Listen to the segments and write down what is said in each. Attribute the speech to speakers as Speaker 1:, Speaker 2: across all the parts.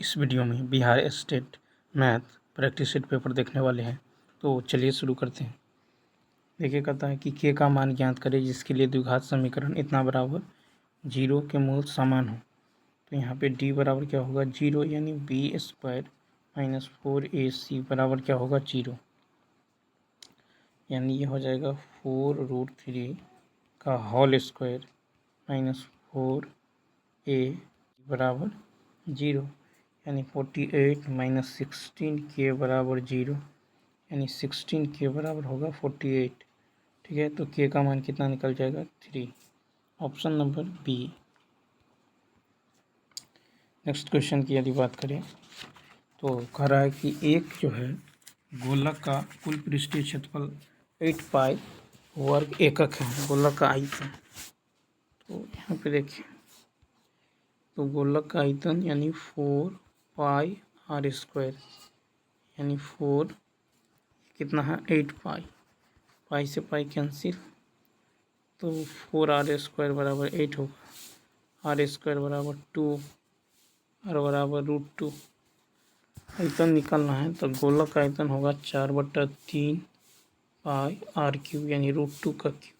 Speaker 1: इस वीडियो में Bihar state math practice set paper देखने वाले हैं। तो चलिए शुरू करते हैं। देखिए कहता है कि के का मान ज्ञात करें जिसके लिए द्विघात समीकरण इतना बराबर 0 के मूल समान हो। तो यहाँ पे d बराबर क्या होगा 0, यानी b² माइनस 4ac बराबर क्या होगा 0, यानी ये हो जाएगा 4√3 का होल स्क्वायर माइनस 4a बराबर 0, यानी 48 माइनस 16 के बराबर 0, यानी 16 के बराबर होगा 48। ठीक है, तो के का मान कितना निकल जाएगा 3, option number B. Next question की यदि बात करें तो कह रहा है कि एक जो है गोलक का कुल पृष्ठीय क्षेत्रफल 8 पाई वर्ग एकक है, गोलक का आयतन। तो यहाँ पे देखिए, तो गोलक का आयतन यानी 4 पाई आर स्क्वायर, यानी 4 कितना है 8 पाई, पाई से पाई कैंसिल, तो 4r स्क्वायर बराबर 8 होगा, आर स्क्वायर बराबर 2 और बराबर √2। आयतन निकालना है तो गोलक का आयतन होगा 4/3 पाई r³, यानी √2 का क्यूब,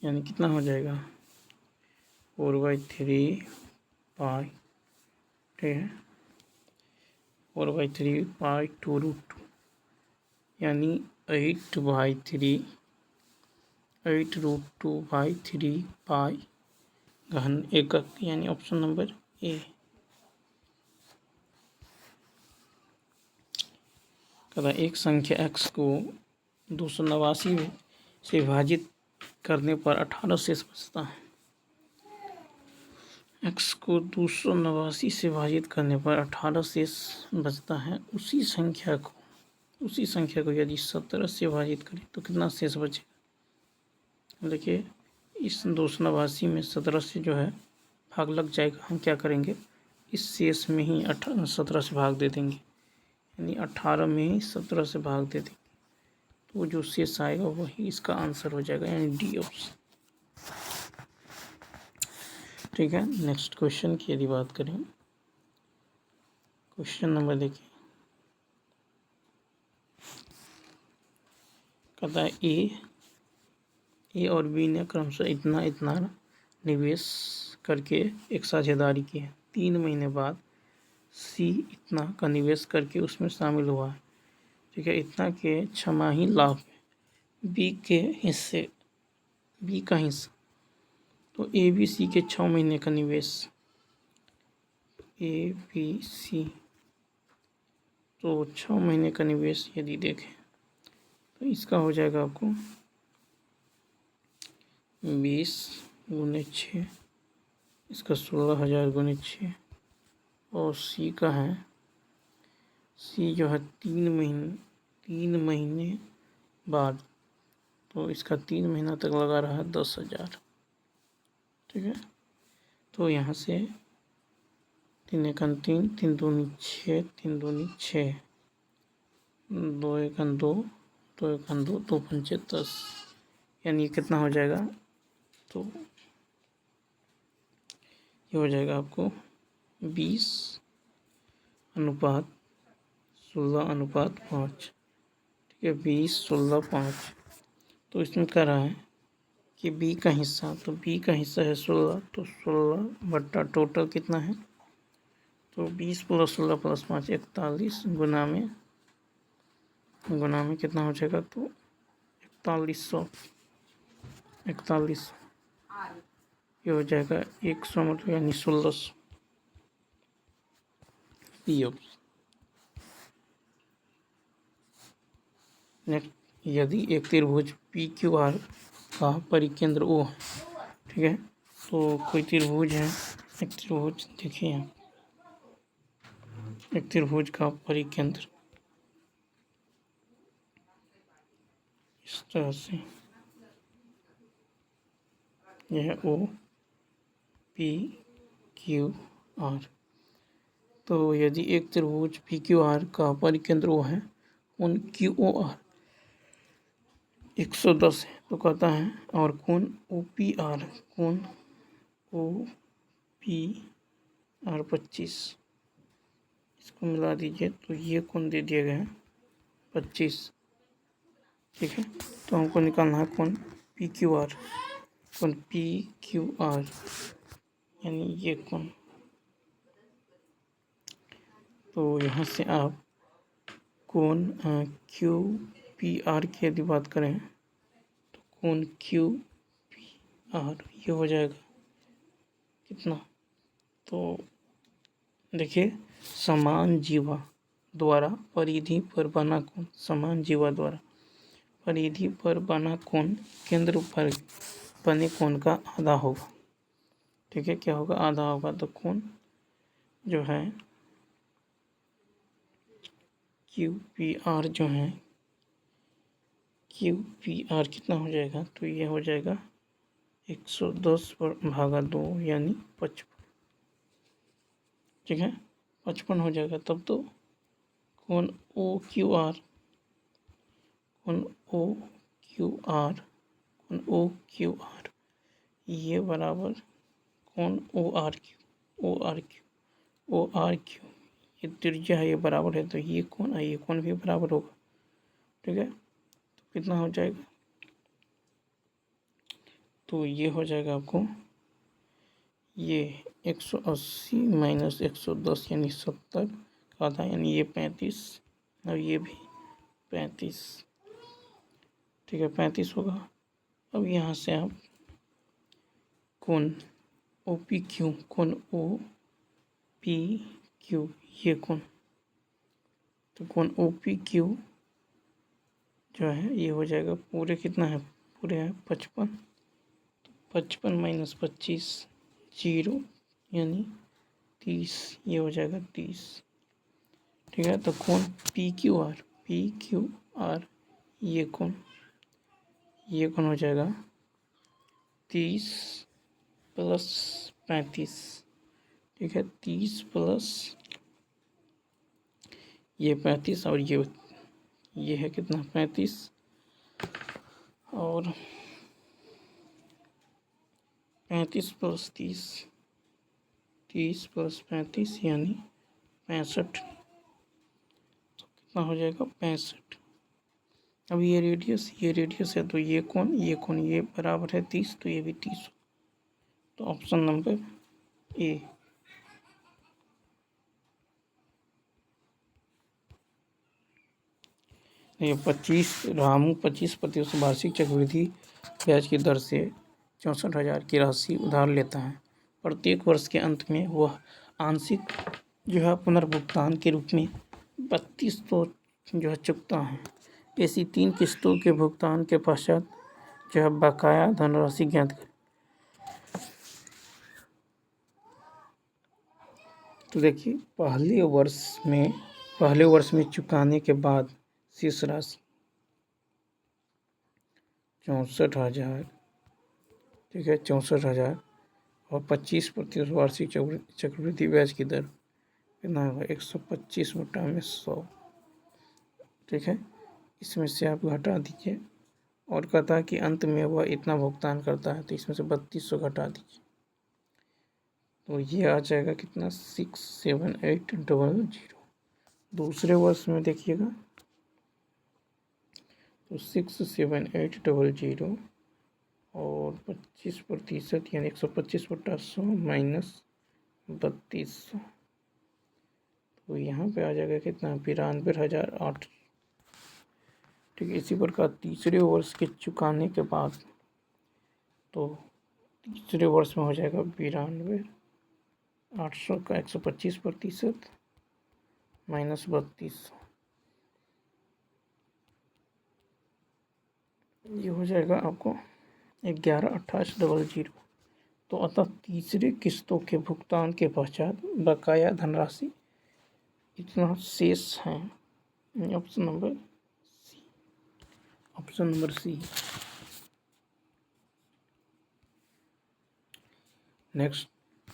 Speaker 1: यानी कितना हो जाएगा 4/3 पाई, ठीक है 4/3 पाई 2√2, यानी 8/3 8√2/3 पाई घन एकक, यानी ऑप्शन नंबर ए। कहता एक संख्या x को 289 से विभाजित करने पर 18 शेष बचता है। x को 289 से विभाजित करने पर 18 शेष बचता है। उसी संख्या को यदि 17 से विभाजित करें तो कितना शेष बचेगा। देखिए, इस 289 में 17 से जो है भाग लग जाएगा। हम क्या करेंगे, इस शेष में ही 17 से भाग दे देंगे, यानी 18 में ही 17 से भाग दे देंगे, तो जो शेष आएगा वही इसका आंसर हो जाएगा, यानी डी ऑप्शन। ठीक है, नेक्स्ट क्वेश्चन की यदि बात करें, क्वेश्चन नंबर देखिए, कहता है ए और बी ने क्रमशः इतना इतना निवेश करके एक साझेदारी की है। 3 महीने बाद सी इतना का निवेश करके उसमें शामिल हुआ है। ठीक है, इतना के छमाही लाभ में बी का हिस्सा, तो ए बी सी के 6 महीने का निवेश, ए बी सी, तो 6 महीने का निवेश यदि देखें तो इसका हो जाएगा आपको 20 गुने 6, इसका 16,000 गुने 6, और सी का है, सी जो है 3 महीने बाद, तो इसका 3 महीना तक लगा रहा है 10,000। ठीक है, तो यहाँ से 3 एकन 3, 3 दूनी 6, 3 दूनी 6, 2 एकन 2, 2 एकन 2, 2 पंचे 10, यानी कितना हो जाएगा, तो ये हो जाएगा आपको 20:16:5। ठीक है, 20:16:5। तो इसमें कह रहा है कि बी का हिस्सा, तो बी का हिस्सा है 16, तो 16 बट्टा टोटल कितना है, तो 20 + 16 + 5 41 गुना में कितना हो जाएगा, तो 4100 ये हो जाएगा 100 मतलब, यानी 1600 बी ऑप्शन। नेक्स्ट, यदि एक त्रिभुज PQR का परिकेंद्र O है, ठीक है, तो कोई त्रिभुज है, एक त्रिभुज देखिए यहाँ, एक त्रिभुज का परिकेंद्र इस तरह से, यह है OPQR। तो यदि एक त्रिभुज PQR का परिकेंद्र O है, कोण QOR 110 है, तो कहता है, और कोण OPR और 25, इसको मिला दीजिए तो ये कोण दे दिया गया है 25। ठीक है, तो हमको निकालना है कोण पी क्यू आर, कोण पी क्यू आर यानी ये कोण। तो यहाँ से आप कोण क्यू पी आर की यदि बात करें तो कोण क्यू पी आर ये हो जाएगा कितना, तो देखिए समान जीवा द्वारा परिधि पर बना कोण, समान जीवा द्वारा परिधि पर बना कोण केंद्र पर बने कोण का आधा होगा। ठीक है, क्या होगा, आधा होगा। तो कोण जो है क्यू पी आर जो है क्यू पी आर कितना हो जाएगा, तो ये हो जाएगा 110 पर भागा 2 यानी 55। ठीक है, 55 हो जाएगा। तब तो कोण ओ क्यू आर, कोण ओ क्यू आर, कोण ओ क्यू आर ये बराबर कोण O R Q, O R Q, O R Q ये त्रिज्या है, ये बराबर है, तो ये कोण भी बराबर होगा। ठीक है, तो कितना हो जाएगा, तो ये हो जाएगा आपको ये 180 माइनस 110 यानी 70 का आधा यानी ये 35 और ये भी 35। ठीक है, 35 होगा। अब यहाँ से आप कोण ओ पी क्यू, कोण ओ पी क्यू ये कोण, तो कोण ओ पी क्यू जो है ये हो जाएगा पूरे कितना है, पूरे है 55, तो 55 माइनस 25 0 यानी 30, ये हो जाएगा 30। ठीक है, तो कोण पी क्यू आर ये कोण हो जाएगा 30 प्लस 35। ठीक है, 30 प्लस ये 35 और ये है कितना 35 और 35 प्लस 30, 30 प्लस 35 यानी 65। तो कितना हो जाएगा 65। अब ये रेडियस है, तो ये कोण ये बराबर है 30, तो ये भी 30। तो ऑप्शन नंबर ए। ये 25% वार्षिक चक्रवृद्धि ब्याज की दर से 64,000 की राशि उधार लेता है। प्रत्येक वर्ष के अंत में वह आंशिक जो है पुनर्भुगतान के रूप में 3200 जो है चुकता है। ऐसी 3 किस्तों के भुगतान के पश्चात जो है बकाया धनराशि ज्ञात करें। तो देखिए पहले वर्ष में चुकाने के बाद शेष राशि 64,000। ठीक है, 64,000 और 25% वार्षिक चक्रवृद्धि ब्याज की दर कितना होगा 125 बटा में 100। ठीक है, इसमें से आप घटा दीजिए और कहता है कि अंत में वह इतना भुगतान करता है, तो इसमें से 3200 घटा दीजिए, तो ये आ जाएगा कितना 67800। दूसरे वर्ष में देखिएगा तो 67800 और 25% यानी 125 बटा 100 माइनस 3200, तो यहाँ पे आ जाएगा कितना 92,008। ठीक है, इसी प्रकार तीसरे वर्ष के चुकाने के बाद तो तीसरे वर्ष में हो जाएगा 92,800 का 125% माइनस 3200, ये हो जाएगा आपको 11,28,00। तो अतः तीसरे किस्तों के भुगतान के पश्चात बकाया धनराशि इतना शेष है। Option number C. नेक्स्ट,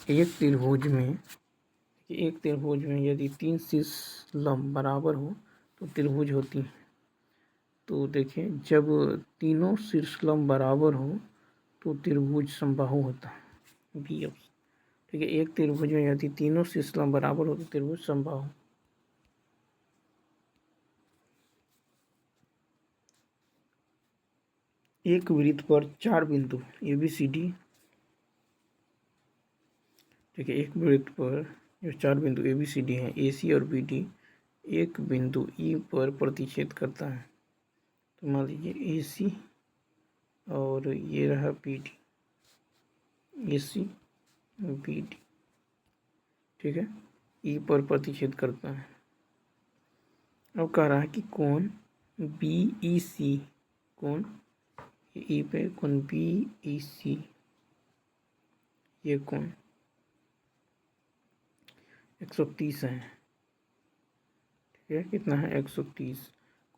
Speaker 1: एक त्रिभुज में यदि 3 शीर्ष लंब बराबर हो तो त्रिभुज होती है। तो देखिए जब तीनों शीर्ष लंब बराबर हो तो त्रिभुज समबाहु होता है, बी ऑप्शन। ठीक है। एक त्रिभुज में यदि तीनों शीर्षलंब बराबर हो तो त्रिभुज समबाहु हो। एक वृत्त पर 4 बिंदु ए बी सी डी, ठीक है। एक वृत्त पर जो 4 बिंदु ए बी सी डी हैं, ए सी और बी डी, एक बिंदु ई पर प्रतिच्छेद करता है। तो मान लीजिए ए सी और ये रहा बी डी, ए सी बी डी, ठीक है, ई पर प्रतिच्छेद करता है। अब कह रहा है कि कोण बी ई सी, कोण ई पे कोण बी ई सी, ये कोण 130 है, ठीक है। कितना है? 130।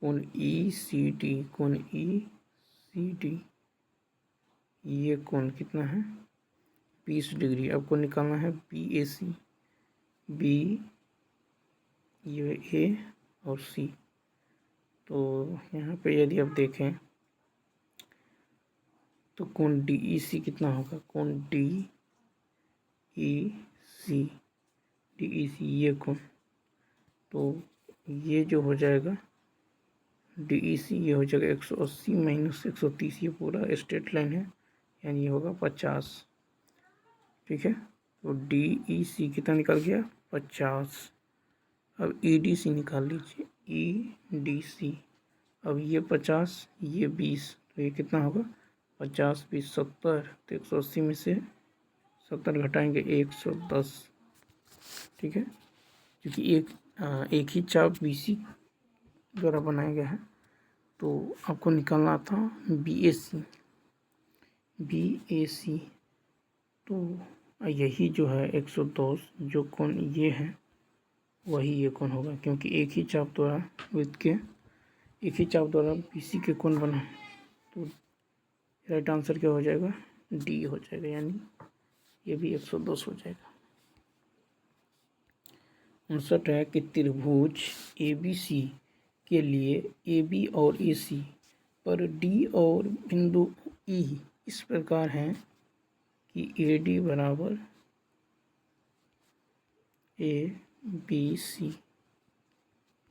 Speaker 1: कोण ई सी डी, कोण ई सी डी, ये कोण कितना है? 20 डिग्री। आपको निकालना है बी ए सी, बी ये ए और सी। तो यहाँ पे यदि आप देखें तो कोण डी ई सी कितना होगा? कोण डी ई सी, डी ई सी ये कोण, तो ये जो हो जाएगा डी ई सी, ये हो जाएगा 180 माइनस 130, ये पूरा स्ट्रेट लाइन है, यानी ये होगा 50, ठीक है। तो डी ई सी कितना निकल गया? 50। अब ई डी सी निकाल लीजिए, ई डी सी। अब ये 50, ये 20, तो ये कितना होगा? 50 20 70, तो 180 में से 70 घटाएंगे 110, ठीक है। क्योंकि एक ही चाप बी सी द्वारा बनाया गया है, तो आपको निकालना था बी ए सी, बी ए सी। तो यही जो है 110, जो कोण ये है वही ये कोण होगा, क्योंकि एक ही चाप द्वारा वृत्त के, एक ही चाप द्वारा बी सी के कोण बना है। तो राइट आंसर क्या हो जाएगा? डी हो जाएगा, यानी ये भी 110 हो जाएगा। 59 है कि त्रिभुज ए बी सी के लिए ए बी और ए सी पर डी और बिंदु ई इस प्रकार हैं कि ए डी बराबर ए बी सी,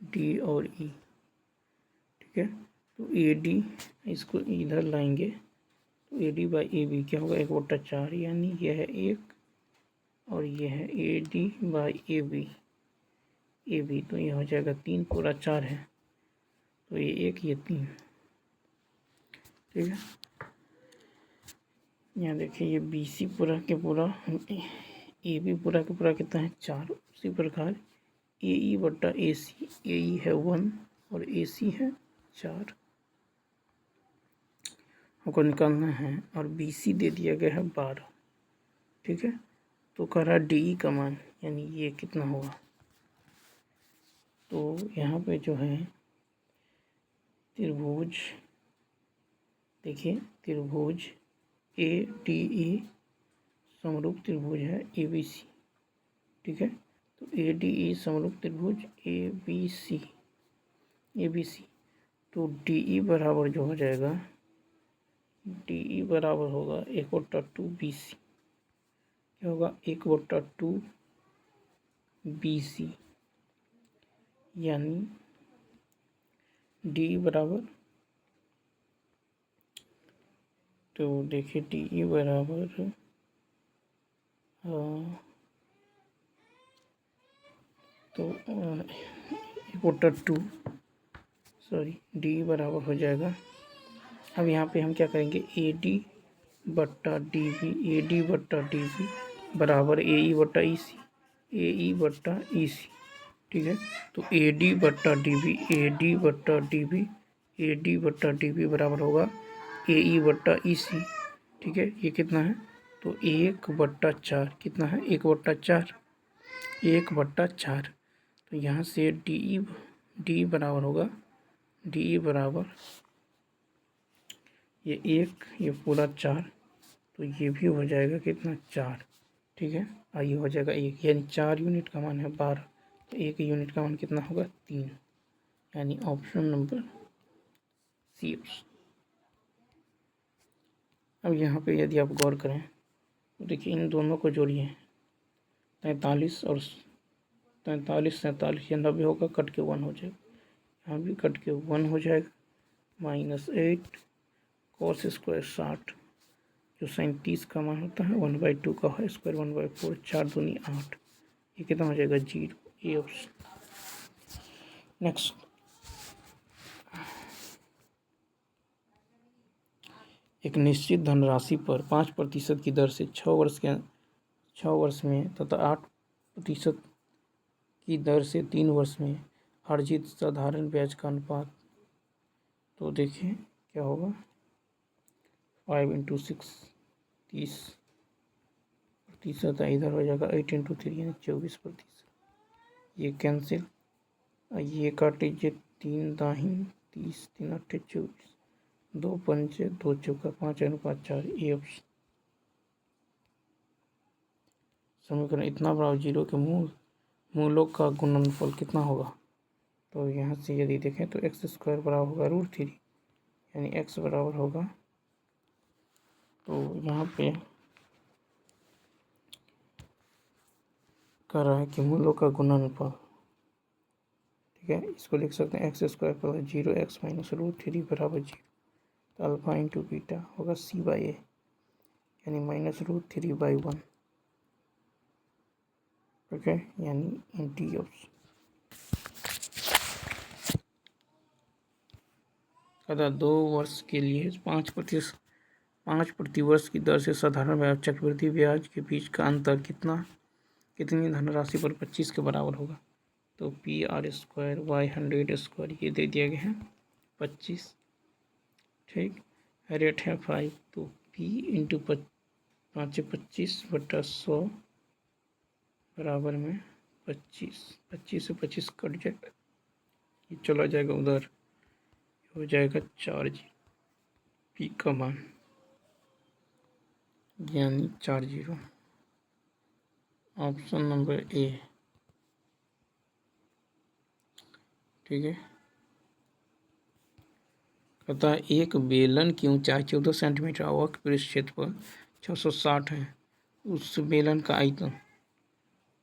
Speaker 1: डी और ई, ठीक है। तो ए डी इसको इधर लाएंगे तो A D by A B क्या होगा? 1/4, यानी यह है 1 और यह है A D by A B, A B, तो यह हो जाएगा 3 पूरा 4 है, तो ये 1 ये 3, ठीक है। यहाँ देखिए ये बी सी पूरा के पूरा, ए बी पूरा के पूरा कितना है? 4। उसी प्रकार ए ई बट्टा ए सी, ए ई है 1 और ए सी है 4, हमको निकालना है। और बी सी दे दिया गया है 12, ठीक है। तो कह रहा डी ई का मान, यानी ये कितना होगा? तो यहाँ पे जो है त्रिभुज, देखिए त्रिभुज ए डी ई समरूप त्रिभुज है ए बी सी, ठीक है। तो ए डी ई समरूप त्रिभुज A B C, A B C. तो डी ई बराबर जो हो जाएगा, डी ई बराबर होगा 1/2 बी सी, क्या होगा? 1/2 बी सी, यानी डी बराबर, तो देखिए डी ई बराबर तो 1/2, सॉरी, डी बराबर हो जाएगा। अब यहाँ पे हम क्या करेंगे? ए डी बट्टा डी बी, ए डी बट्टा डी बी बराबर ए ई बट्टा ई सी, ए ई बट्टा ई सी, ठीक है। तो ए डी बट्टा डी बी, ए डी बट्टा डी बी, ए डी बट्टा डी बी बराबर होगा ए ई बट्टा ई सी, ठीक है। ये कितना है? तो 1/4, कितना है? 1/4, 1/4। तो यहाँ से डी बराबर होगा, डी बराबर ये 1, ये पूरा 4, तो ये भी हो जाएगा कितना? 4, ठीक है। ये हो जाएगा 1, यानी 4 यूनिट का मान है 12, तो 1 यूनिट का मान कितना होगा? 3, यानी ऑप्शन नंबर सी। अब यहाँ पे यदि आप गौर करें तो देखिए इन दोनों को जोड़िए, 43 और 43 47 या 90 होगा, कट के 1 हो जाएगा, यहाँ भी कट के 1 हो जाएगा। -8 cos स्क्वायर 60, जो 37 का मान होता है 1/2 का है स्क्वायर 1/4, 4 दूनी 8, ये कितना हो जाएगा 0, ये ऑप्शन। नेक्स्ट, एक निश्चित धनराशि पर 5% की दर से 6 वर्ष में तथा 8% की दर से 3 वर्ष में अर्जित साधारण ब्याज का अनुपात, तो देखिए क्या होगा, 5 × 6 30%, इधर हो जाएगा 8 × 3 यानी 24%, ये कैंसिल, ये काट लीजिए, 3 दाहिनी 30, 3 8 24, 2 पंचे 2 चौका 5/4, ये ऑप्शन। समीकरण इतना बराबर 0 के मूलों का गुणनफल कितना होगा, तो यहाँ से यदि देखें तो x² बराबर होगा √3, यानी x बराबर होगा, तो यहाँ पे कह रहा है कि मूलों का गुणनफल, ठीक है, इसको लिख सकते हैं x² + 0x - √3 बराबर 0, तो अल्फा × बीटा होगा c/a, यानी -√3/1, ठीक है, यानी डी ऑप्शन। कहता 2 वर्ष के लिए 5 प्रति वर्ष की दर से साधारण ब्याज चक्रवृद्धि ब्याज के बीच का अंतर कितनी धनराशि पर 25 के बराबर होगा, तो PR² y 100² ये दे दिया गया है 25, ठीक, रेट है 5, तो P × 5 × 25/100 बराबर में 25 से 25 कट जाएगा, ये चला जाएगा उधर, हो जाएगा 4 P का मान, यानी 40, ऑप्शन नंबर ए, ठीक है। कहता है एक बेलन की ऊंचाई 14 सेंटीमीटर और वक्र पृष्ठ क्षेत्रफल 660 है, उस बेलन का आयतन,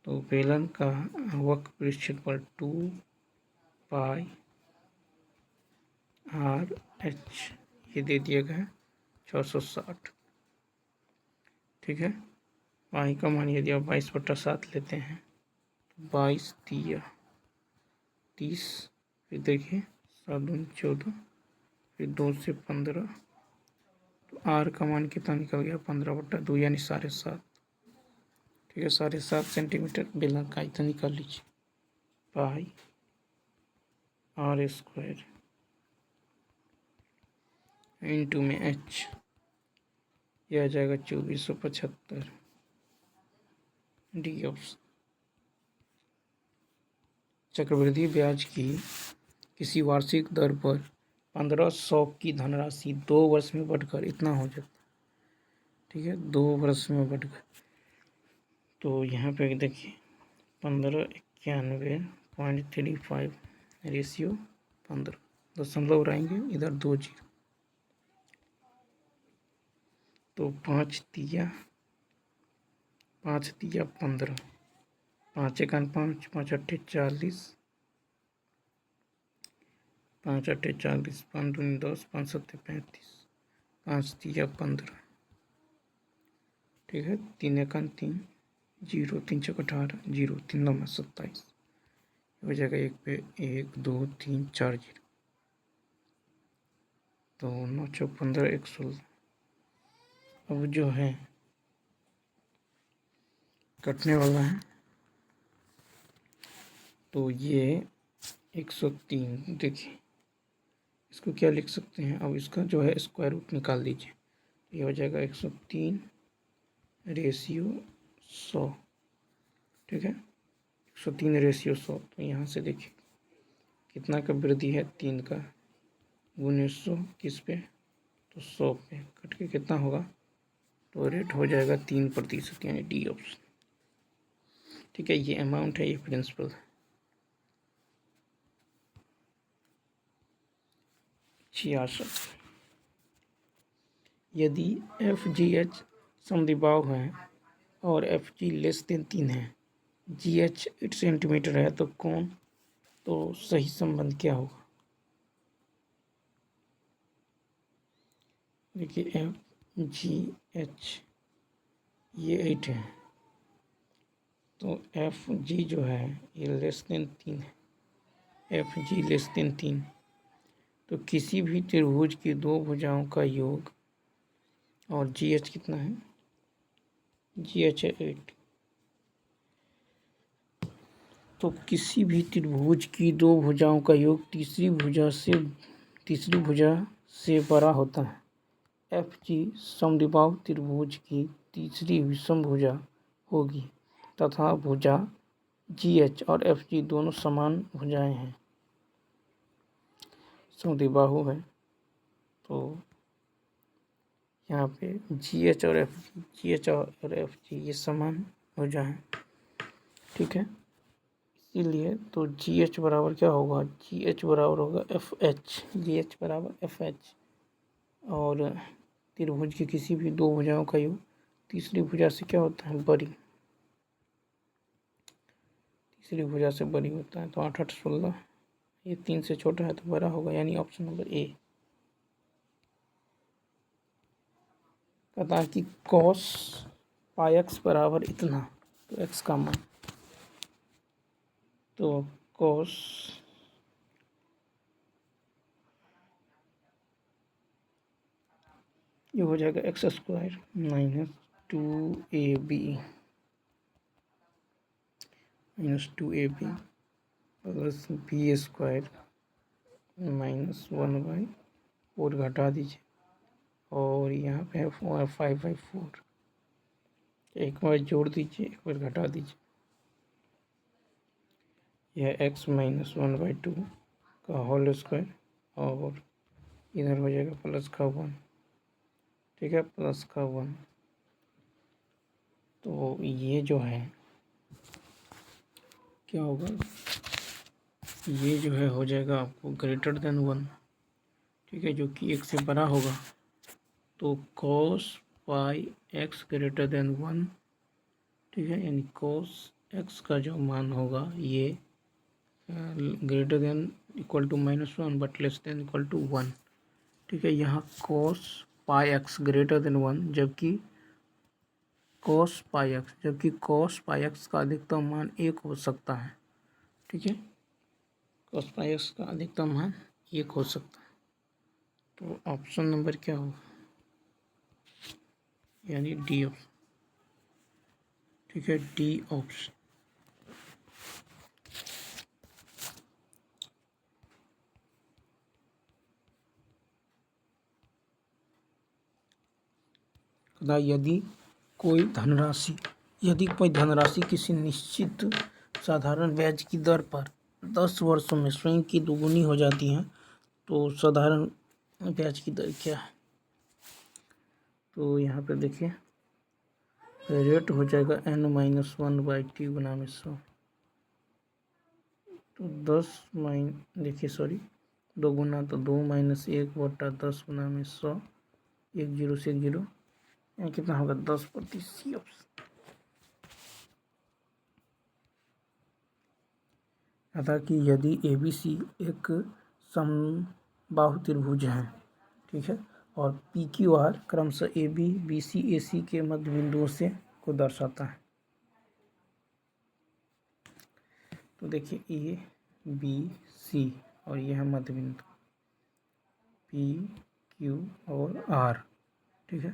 Speaker 1: तो बेलन का वक्र पृष्ठ क्षेत्रफल 2πr h, ये दे दिया गया है 660, ठीक है। पाई का मान यदि आप 22/7 लेते हैं तो 22 × 30, फिर देखिए 7 × 14, फिर 2 से 15, तो आर का मान कितना निकल गया 15/2, यानी 7.5, ठीक है, 7.5 सेंटीमीटर बेलन का आयतन निकाल लीजिए, πr² इंटू में h, यह आ जाएगा 2475, डी ऑप्शन। चक्रवृद्धि ब्याज की किसी वार्षिक दर पर 1500 की धनराशि 2 वर्ष में बढ़कर इतना हो जाता, ठीक है, 2 वर्ष में बढ़कर, तो यहाँ पे देखिए 1591.35 रेशियो 15, दशमलव रहेंगे इधर 2 0, तो 5 × 15, 5 × 5 5 × 8 40, 5 × 8 40, 5 दूनी 10, 5 × 7 35, 5 × 15, ठीक है, 3 × 1 3, 0, 3 × 18, 0, 3 × 9 27, हो जाएगा 1 पे 1 2 3 4 0, तो 9 × 15 116, अब जो है कटने वाला है, तो ये 103, देखिए इसको क्या लिख सकते हैं, अब इसका जो है स्क्वायर रूट निकाल दीजिए, ये हो जाएगा 103 रेशियो 100, ठीक है, 103 रेशियो 100, तो यहाँ से देखिए कितना का वृद्धि है, 3 का, गुने 100 किस पे, तो 100 पे, कट के कितना होगा, तो रेट हो जाएगा 3%, यानी डी ऑप्शन, ठीक है, ये अमाउंट है, ये प्रिंसिपल है। 66, यदि FGH समद्विबाहु है और FG <3 है, जी एच 8 सेंटीमीटर है तो कौन, तो सही संबंध क्या होगा? देखिए एफ जी एच ये 8 है, तो एफ जी जो है ये लेस देन 3 है, एफ जी लेस देन 3। तो किसी भी त्रिभुज की दो भुजाओं का योग, और जी एच कितना है? जी एच है 8। तो किसी भी त्रिभुज की दो भुजाओं का योग तीसरी भुजा से बड़ा होता है। एफ जी समद्विबाहु त्रिभुज की तीसरी विषम भुजा होगी तथा भुजा जी एच और एफ जी दोनों समान भुजाएं हैं, समद्विबाहु है। तो यहाँ पे जी एच और एफ जी ये समान भुजा हैं, ठीक है। इसीलिए तो जी एच बराबर क्या होगा? जी एच बराबर होगा एफ एच, जी एच बराबर एफ एच। और त्रिभुज की किसी भी दो भुजाओं का योग तीसरी भुजा से क्या होता है? बड़ी, तीसरी भुजा से बड़ी होता है। तो 8 8 16, ये 3 से छोटा है तो बड़ा होगा, यानी ऑप्शन नंबर ए। कहता है कि कॉस पाई एक्स बराबर इतना, तो एक्स का मान, तो कॉस ये हो जाएगा X square minus 2ab plus B square minus 1/4 घटा दीजिए, और यहाँ पे है 5/4, एक बार जोड़ दीजिए एक बार घटा दीजिए। यह x माइनस 1/2 का होल स्क्वायर, और इधर हो जाएगा प्लस का 1, ठीक है, प्लस का 1। तो ये जो है क्या होगा? ये जो है हो जाएगा आपको ग्रेटर देन 1, ठीक है, जो कि 1 से बड़ा होगा। तो cos pi X greater than 1, ठीक है, यानी cos x का जो मान होगा ये greater than equal to -1 but less than equal to 1, ठीक है। यहाँ cos pi X greater than 1, जबकि cos पाई एक्स का अधिकतम मान 1 हो सकता है, ठीक है, cos पाई एक्स का अधिकतम मान 1 हो सकता है। तो ऑप्शन नंबर क्या होगा? यानी डी ऑप्शन, ठीक है, डी ऑप्शन। यदि कोई धनराशि किसी निश्चित साधारण ब्याज की दर पर 10 वर्षों में स्वयं की दोगुनी हो जाती है, तो साधारण ब्याज की दर क्या है? तो यहाँ पे देखिए रेट हो जाएगा n-1/t गुना में 100। तो 2 गुना तो 2 - 1/10 गुना में 100, 1 0 से 1 0, यहाँ कितना होगा? 10%। C option. अतः कि यदि ए बी सी एक समबाहु त्रिभुज है, ठीक है, और पी क्यू आर क्रमशः ए बी बी सी ए सी के मध्य बिंदुओं से को दर्शाता है। तो देखिए ए बी सी और यह है मध्य बिंदु पी क्यू और आर, ठीक है।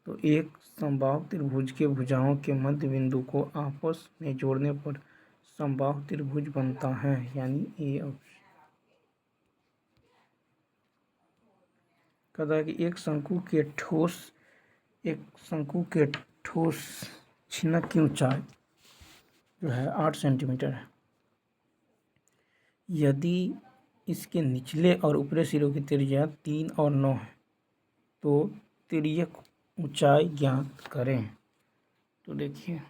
Speaker 1: तो एक समबाहु त्रिभुज के भुजाओं के मध्य बिंदु को आपस में जोड़ने पर समबाहु त्रिभुज बनता है, यानी ए ऑप्शन। कहता है कि एक शंकु के ठोस छिनक की ऊंचाई जो है 8 सेंटीमीटर है। यदि इसके निचले और ऊपरी सिरों की त्रिज्या 3 और 9 है, तो तिर्यक ऊंचाई ज्ञात करें। तो देखिए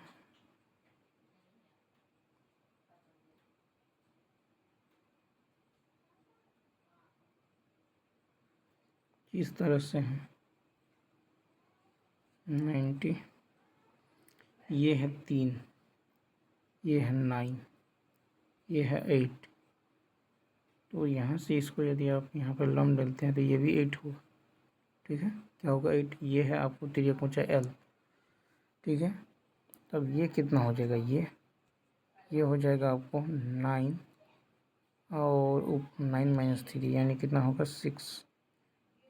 Speaker 1: इस तरह से है 90, ये है 3, ये है 9, ये है 8। तो यहाँ से इसको यदि आप यहाँ पर लंब डालते हैं तो ये भी 8 होगा। ठीक है, क्या होगा 8। ये है आपको तिर्यक ऊंचाई L। ठीक है, तब ये कितना हो जाएगा, ये हो जाएगा आपको 9 और 9 - 3 यानी कितना होगा 6।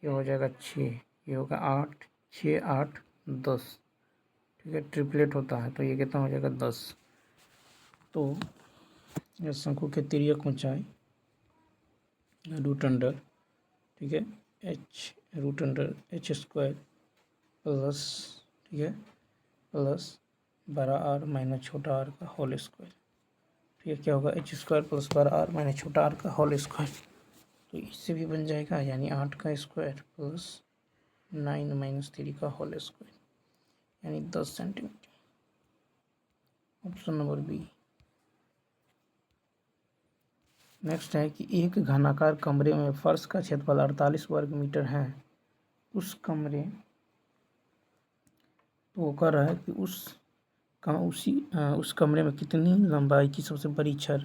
Speaker 1: ये हो जाएगा 6, ये होगा 8, 6 8 10। ठीक है, ट्रिपलेट होता है तो ये कितना हो जाएगा 10। तो यह शंकु के तिर्यक ऊंचाई √, ठीक है, h√h² प्लस, ठीक है, प्लस बड़ा R माइनस छोटा r का होल स्क्वायर। ठीक है, क्या होगा h² प्लस बड़ा R माइनस छोटा r का होल स्क्वायर। तो इससे भी बन जाएगा, यानी 8 का स्क्वायर प्लस 9 - 3 का होल स्क्वायर, यानी 10 centimetre. Option number B. Next है कि एक घनाकार कमरे में फर्श का क्षेत्रफल 48 वर्ग मीटर है। उस कह रहा है कि उस कमरे में कितनी लंबाई की सबसे बड़ी छड़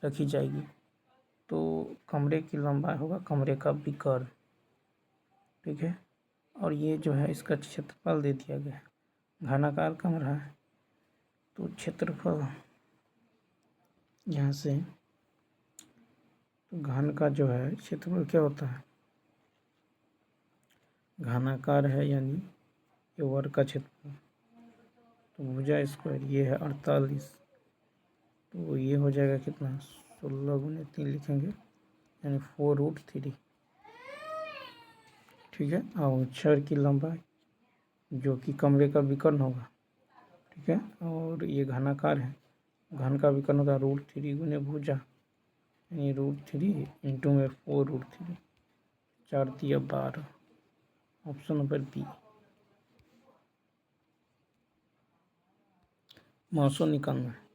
Speaker 1: रखी जाएगी। तो कमरे की लंबाई होगा कमरे का विकर्ण। ठीक है, और ये जो है इसका क्षेत्रफल दे दिया गया है। घनाकार कमरा है तो क्षेत्रफल यहाँ से, तो घन का जो है क्षेत्रफल क्या होता है, घनाकार है यानी ये वर्ग का क्षेत्रफल। तो भुजा स्क्वायर ये है 48, तो ये हो जाएगा कितना 16 × 3 लिखेंगे, यानी 4√3। ठीक है, और छड़ की लंबाई जो कि कमरे का विकर्ण होगा। ठीक है, और ये घनाकार है, घन का विकर्ण होगा √3 × भुजा, यानी √3 इंटू में 4√3, 4 × 12। Option number B. मौसो निकालना है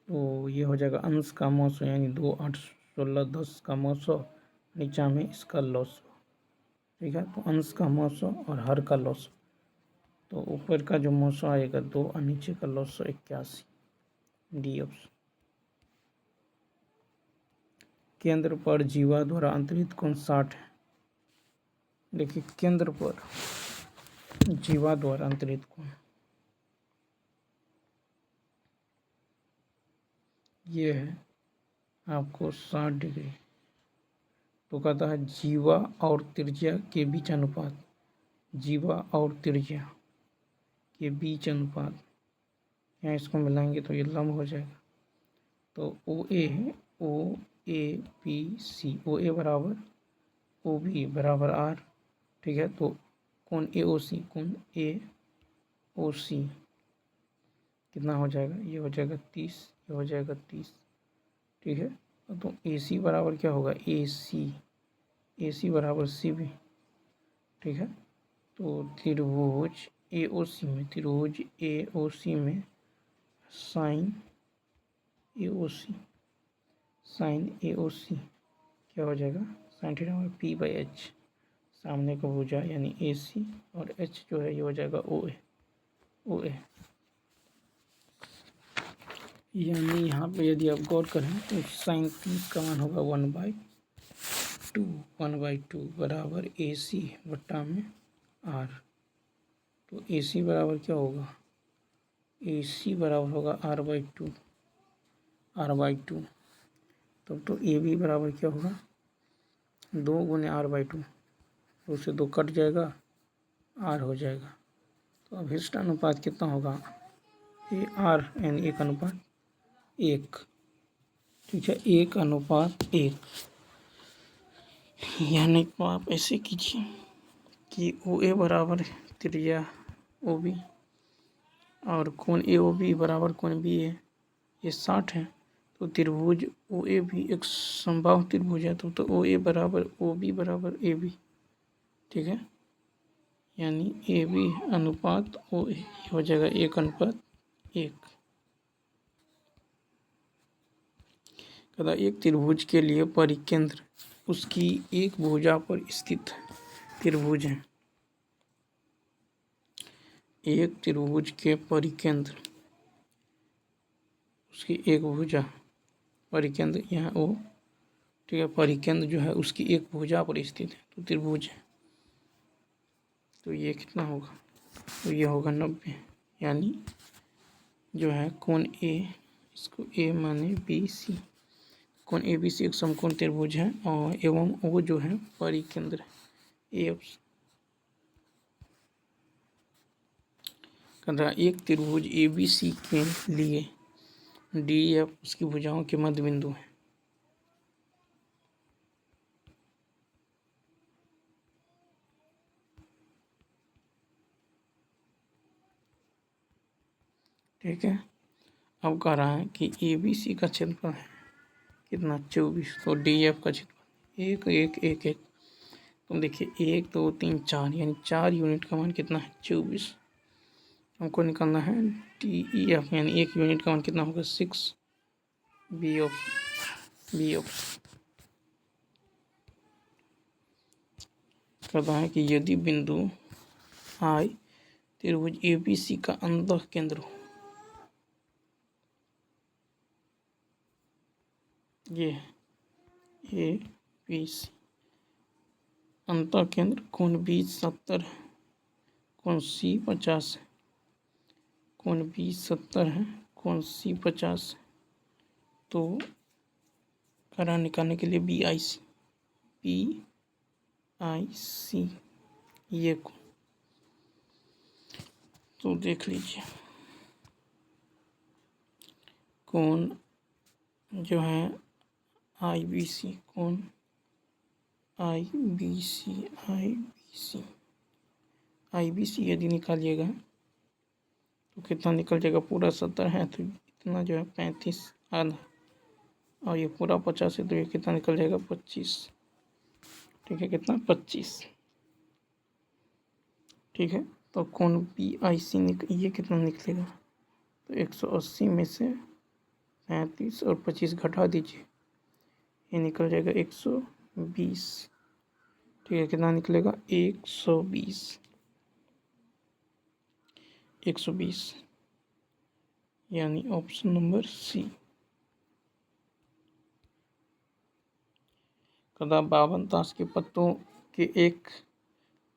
Speaker 1: तो ये हो जाएगा अंश का मौसो, यानी 2 8 16 10 का मौसो, नीचा में इसका लॉसो। ठीक है, तो अंश का मौसो और हर का लॉसो। तो ऊपर का जो मौसो आएगा 2 और नीचे का लॉसो 81। D option. केंद्र पर जीवा द्वारा अंतरित कोण 60 है। देखिए, केंद्र पर जीवा द्वारा अंतरित कोण ये है आपको 60 डिग्री। तो कहता है जीवा और त्रिज्या के बीच अनुपात, जीवा और त्रिज्या के बीच अनुपात, यहाँ इसको मिलाएंगे तो ये लंब हो जाएगा। तो ओ ए बी सी, ओ ए बराबर ओ बी बराबर R। ठीक है, तो कोण ए ओ सी कितना हो जाएगा, ये हो जाएगा 30, ये हो जाएगा 30। ठीक है, तो ए सी बराबर क्या होगा, ए सी बराबर सी बी। ठीक है, तो त्रिभुज ए ओ सी में साइन ए ओ सी क्या हो जाएगा, साइन थीटा P/H। सामने का भुजा यानी ए सी, और H जो है ये हो जाएगा ओ ए। यानी यहाँ पे यदि आप गौर करें तो साइन 30 का मान होगा 1/2 बराबर ए सी बट्टा में R। तो ए सी बराबर क्या होगा, ए सी बराबर होगा R/2। तब तो ए बी बराबर क्या होगा, 2 × R/2, तो उससे 2 कट जाएगा, R हो जाएगा। तो अभिष्ट अनुपात कितना होगा, AR यानी 1:1। ठीक है, 1:1। यानी तो आप ऐसे कीजिए कि ओ ए बराबर त्रिज्या ओ बी और कोण ए ओ बी बराबर कोण बी ए, ये 60 है। तो त्रिभुज ओ ए भी एक समबाहु त्रिभुज है, तो ओ ए बराबर ओ बी बराबर ए बी। ठीक है, यानी ए बी अनुपात ओ ए हो जाएगा 1:1। कहता एक त्रिभुज के लिए परिकेंद्र उसकी एक भुजा पर स्थित त्रिभुज है। एक त्रिभुज के परिकेंद्र उसकी एक भुजा परिकेंद्र यहाँ ओ, ठीक है, परिकेंद्र जो है उसकी एक भुजा पर स्थित है, तो त्रिभुज है। तो ये कितना होगा, तो ये होगा 90, यानी जो है कोण ए, इसको ए माने बी सी, कोण ए बी सी एक समकोण त्रिभुज है और एवं वो जो है परिकेंद्र ए एक त्रिभुज ए बी सी के लिए डी एफ उसकी भुजाओं के मध्य बिंदु है। ठीक है, अब कह रहा है कि ए बी सी का क्षेत्रफल है कितना 24, तो डी एफ का क्षेत्रफल 1 1 1 1, तो देखिए 1 2 3 4 यानी 4 यूनिट का मान कितना है 24। हमको निकालना है डी ई एफ यानी 1 यूनिट का मान कितना होगा 6, बी ऑफ कहता है कि यदि बिंदु आई त्रिभुज ए बी सी का अंतः केंद्र हो, ये ए बी सी अंतः केंद्र कोण बी 70 है, कोण सी 50 है, कोण बी 70 है, कोण सी 50 है, तो करा निकालने के लिए बी आई सी ये को, तो देख लीजिए कोण जो है आई बी सी, कोण आई बी सी यदि निकालिएगा तो कितना निकल जाएगा, पूरा 70 है तो इतना जो है 35 आधा, और ये पूरा 50 है तो ये कितना निकल जाएगा 25। ठीक है, कितना 25। ठीक है, तो कोण बी आई सी ये कितना निकलेगा, तो 180 में से 35 और 25 घटा दीजिए, ये निकल जाएगा 120। ठीक है, कितना निकलेगा 120 यानी ऑप्शन नंबर सी। कदा 52 ताश के पत्तों के एक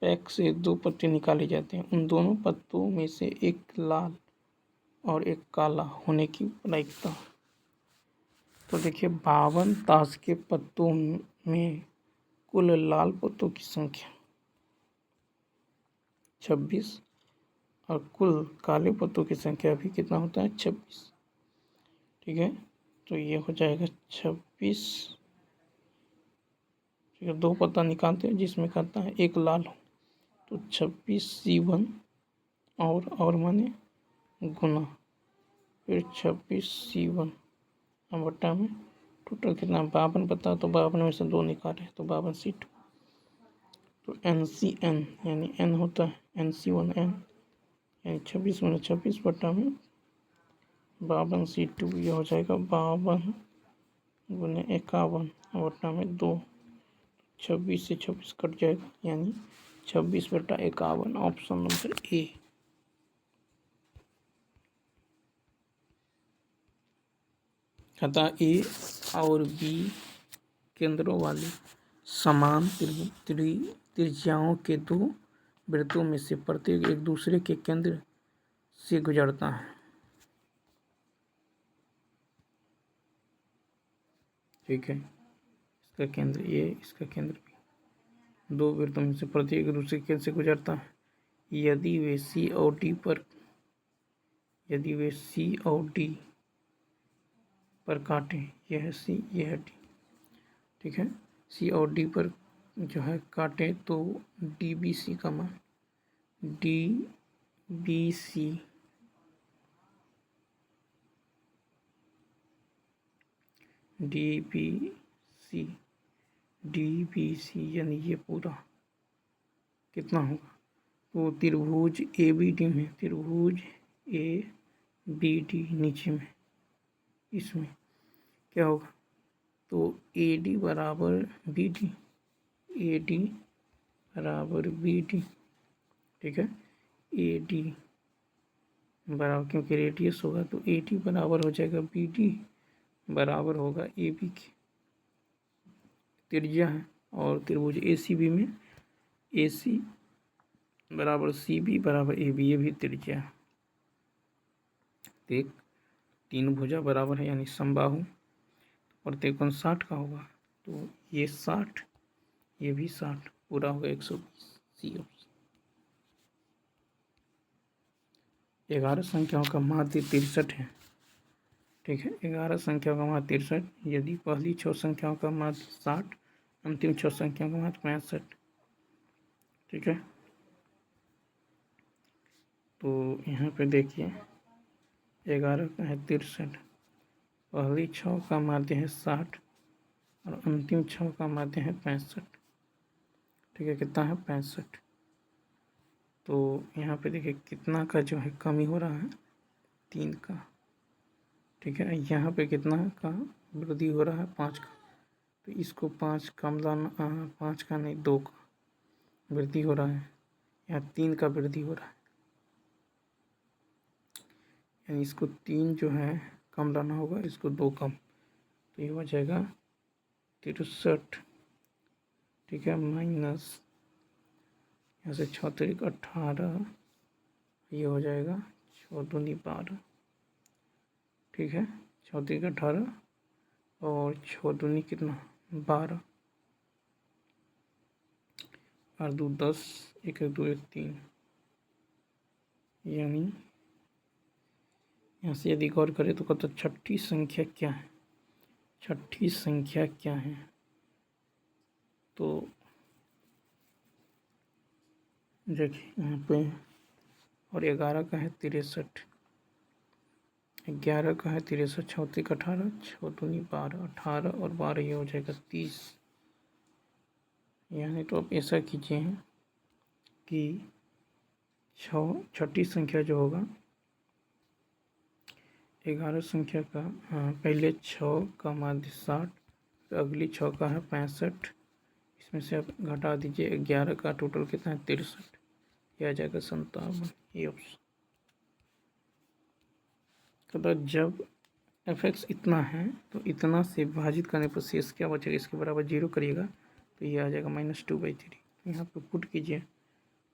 Speaker 1: पैक से 2 पत्ते निकाले जाते हैं, उन दोनों पत्तों में से एक लाल और एक काला होने की प्रायिकता। तो देखिए 52 ताश के पत्तों में कुल लाल पत्तों की संख्या 26 और कुल काले पत्तों की संख्या भी कितना होता है 26। ठीक है, तो ये हो जाएगा 26। ठीक है, 2 पत्ता निकालते हैं जिसमें कहता है एक लाल हो, तो 26C1 और माने गुना फिर 26C1 बट्टा में टोटल कितना 52 पत्ता, तो 52 में से 2 निकाले तो 52C2, तो NCN यानी N होता है NC1 N यानी 26 में 26 बट्टा में 52C2, ये हो जाएगा 52 गुने 51 बट्टा में 2, 26 से 26 कट जाएगा यानी 26 बट्टा 51, ऑप्शन नंबर ए। अतः ए और बी केंद्रों वाले समान त्रिज्याओं के 2 वृत्तों में से प्रत्येक एक दूसरे के केंद्र से गुजरता है। ठीक है, इसका केंद्र ए, इसका केंद्र बी, 2 वृत्तों में से प्रत्येक एक दूसरे के केंद्र से गुजरता है यदि वे सी और डी पर काटें, यह सी यह डी। ठीक है, सी और डी पर जो है काटें तो डी बी सी का मान डी बी सी यानी ये पूरा कितना होगा, तो त्रिभुज ए बी डी में त्रिभुज ए बी डी नीचे में इसमें क्या होगा, तो ए डी बराबर बी डी। ठीक है, ए डी बराबर, क्योंकि रेडियस होगा तो ए डी बराबर हो जाएगा बी डी बराबर होगा ए बी के, त्रिज्या है। और त्रिभुज ए सी बी में ए सी बराबर सी बी बराबर ए बी, ये भी त्रिज्या है। तो एक 3 भुजा बराबर है यानी समबाहु, प्रत्येक कोण 60 का होगा, तो ये 60 ये भी 60, पूरा होगा 120 सी ऑप्शन। 11 संख्याओं का माध्य 63 है। ठीक है, 11 संख्याओं का माध्य 63, यदि पहली 6 संख्याओं का माध्य 60, अंतिम 6 संख्याओं का माध्य 65। ठीक है, तो यहाँ पे देखिए 11 का है 63, पहली 6 का माध्य है 60 और अंतिम 6 का माध्य है 65। ठीक है, कितना है 65। तो यहाँ पे देखिए कितना का जो है कमी हो रहा है, 3 का। ठीक है, यहाँ पे कितना का वृद्धि हो रहा है, 5 का। तो इसको 5 कम लाना, 5 का नहीं 2 का वृद्धि हो रहा है, यहाँ 3 का वृद्धि हो रहा है, यानी इसको 3 जो है कम लाना होगा, इसको 2 कम, तो ये हो जाएगा 63। ठीक है, माइनस यहाँ से 6 3 18, ये हो जाएगा 6 2 12। ठीक है, 6 3 18 और 6 2 कितना 12, 8 2 10, 1 1 2 1 3, यानी यहाँ से यदि गौर करें तो कहता छठी संख्या क्या है, छठी संख्या क्या है। तो देखिए यहाँ पे, और 11 का है 63, 11 का है 63, 6 3 18, 6 2 12, 18 और 12, ये हो जाएगा 30। यानी तो आप ऐसा कीजिए कि छठी संख्या जो होगा 11 संख्या का, हाँ पहले 6 का माध्य 60, तो अगली 6 का है 65, इसमें से आप घटा दीजिए 11 का टोटल कितना है 63, यह आ जाएगा 57, ये ऑप्शन। तो जब f(x) इतना है तो इतना से विभाजित करने पर शेष क्या बचेगा, इसके बराबर 0 करिएगा तो ये आ जाएगा -2/3। यहाँ पे पुट कीजिए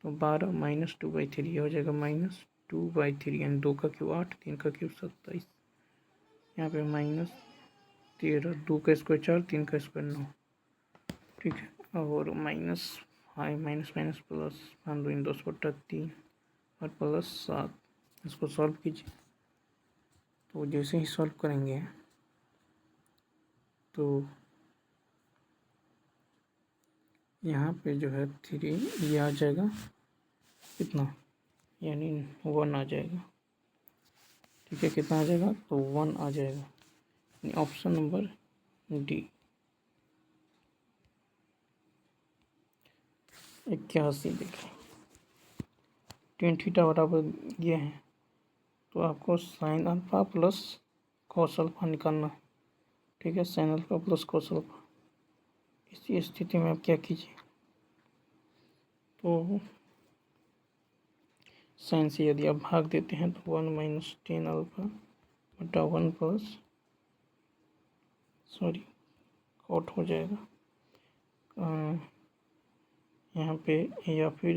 Speaker 1: तो 12 -2/3 ये हो जाएगा -2/3, यानी 2 का क्यूब 8, 3 का क्यूब 27, यहाँ पे -13, 2 का स्क्वायर 4, 3 का स्क्वायर 9। ठीक है, और -5 माइनस माइनस प्लस 5 2 10/3 और +7, इसको सॉल्व कीजिए। तो जैसे ही सॉल्व करेंगे तो यहाँ पे जो है 3 ये आ जाएगा कितना, यानी 1 आ जाएगा। ठीक है, कितना आ जाएगा तो 1 आ जाएगा, ऑप्शन नंबर डी। 81 देखिए, tan थीटा बराबर ये है, तो आपको sign alpha plus cos alpha निकालना। ठीक है, sine alpha plus cos alpha. इसी स्थिति में आप क्या कीजिए, तो साइन से यदि आप भाग देते हैं तो 1 माइनस tan अल्फा बटा 1 प्लस कॉट हो जाएगा यहाँ पे, या फिर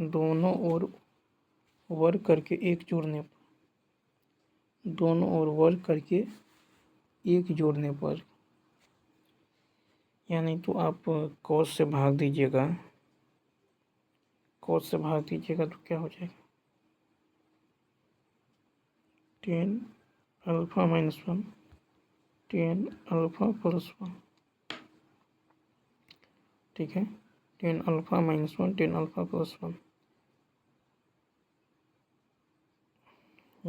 Speaker 1: दोनों ओर वर्ग करके एक जोड़ने पर, दोनों ओर वर्ग करके एक जोड़ने पर, यानी तो आप कॉस से भाग दीजिएगा, कॉस से भाग दीजिएगा तो क्या हो जाएगा tan alpha -1 tan alpha plus 1। ठीक है, tan alpha -1 tan alpha plus 1,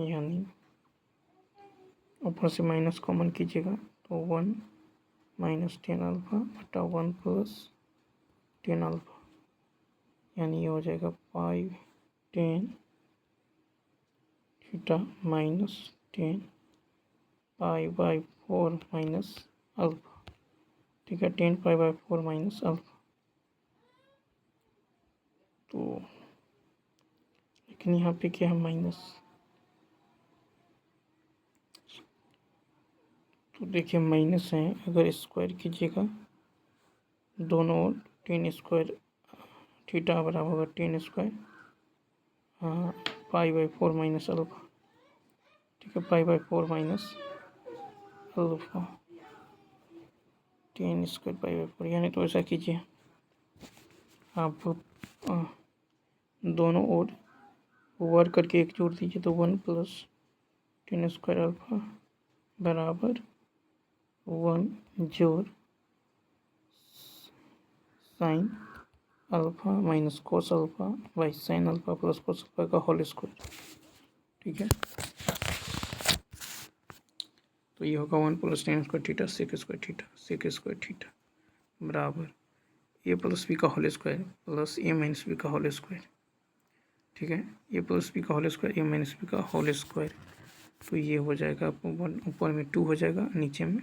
Speaker 1: यानी ऊपर से माइनस कॉमन कीजिएगा तो 1 माइनस tan अल्फा बटा 1 प्लस tan अल्फा, यानी ये हो जाएगा 5 tan theta minus tan π/4 minus alpha. ठीक है, tan π/4 माइनस अल्फा। तो लेकिन यहाँ पे क्या है माइनस, तो देखिए माइनस है, अगर स्क्वायर कीजिएगा दोनों ओर, टेन स्क्वायर थीटा बराबर होगा टेन स्क्वायर पाई/4 माइनस अल्फा। ठीक है, पाई/4 माइनस अल्फा टेन स्क्वायर पाई/4, यानी तो ऐसा कीजिए आप दोनों ओर वर्क करके एक जोड़ दीजिए, तो 1 प्लस टेन स्क्वायर अल्फा बराबर 1 जोड़ sine alpha minus cos alpha by sine alpha plus cos alpha का होल स्क्वायर। ठीक है, तो ये होगा 1 plus tan square theta sec square theta बराबर ए प्लस बी का whole square plus A minus B का होल स्क्वायर। ठीक है, ए प्लस बी का whole square A minus B का होल स्क्वायर, तो ये हो जाएगा ऊपर में 2 हो जाएगा, नीचे में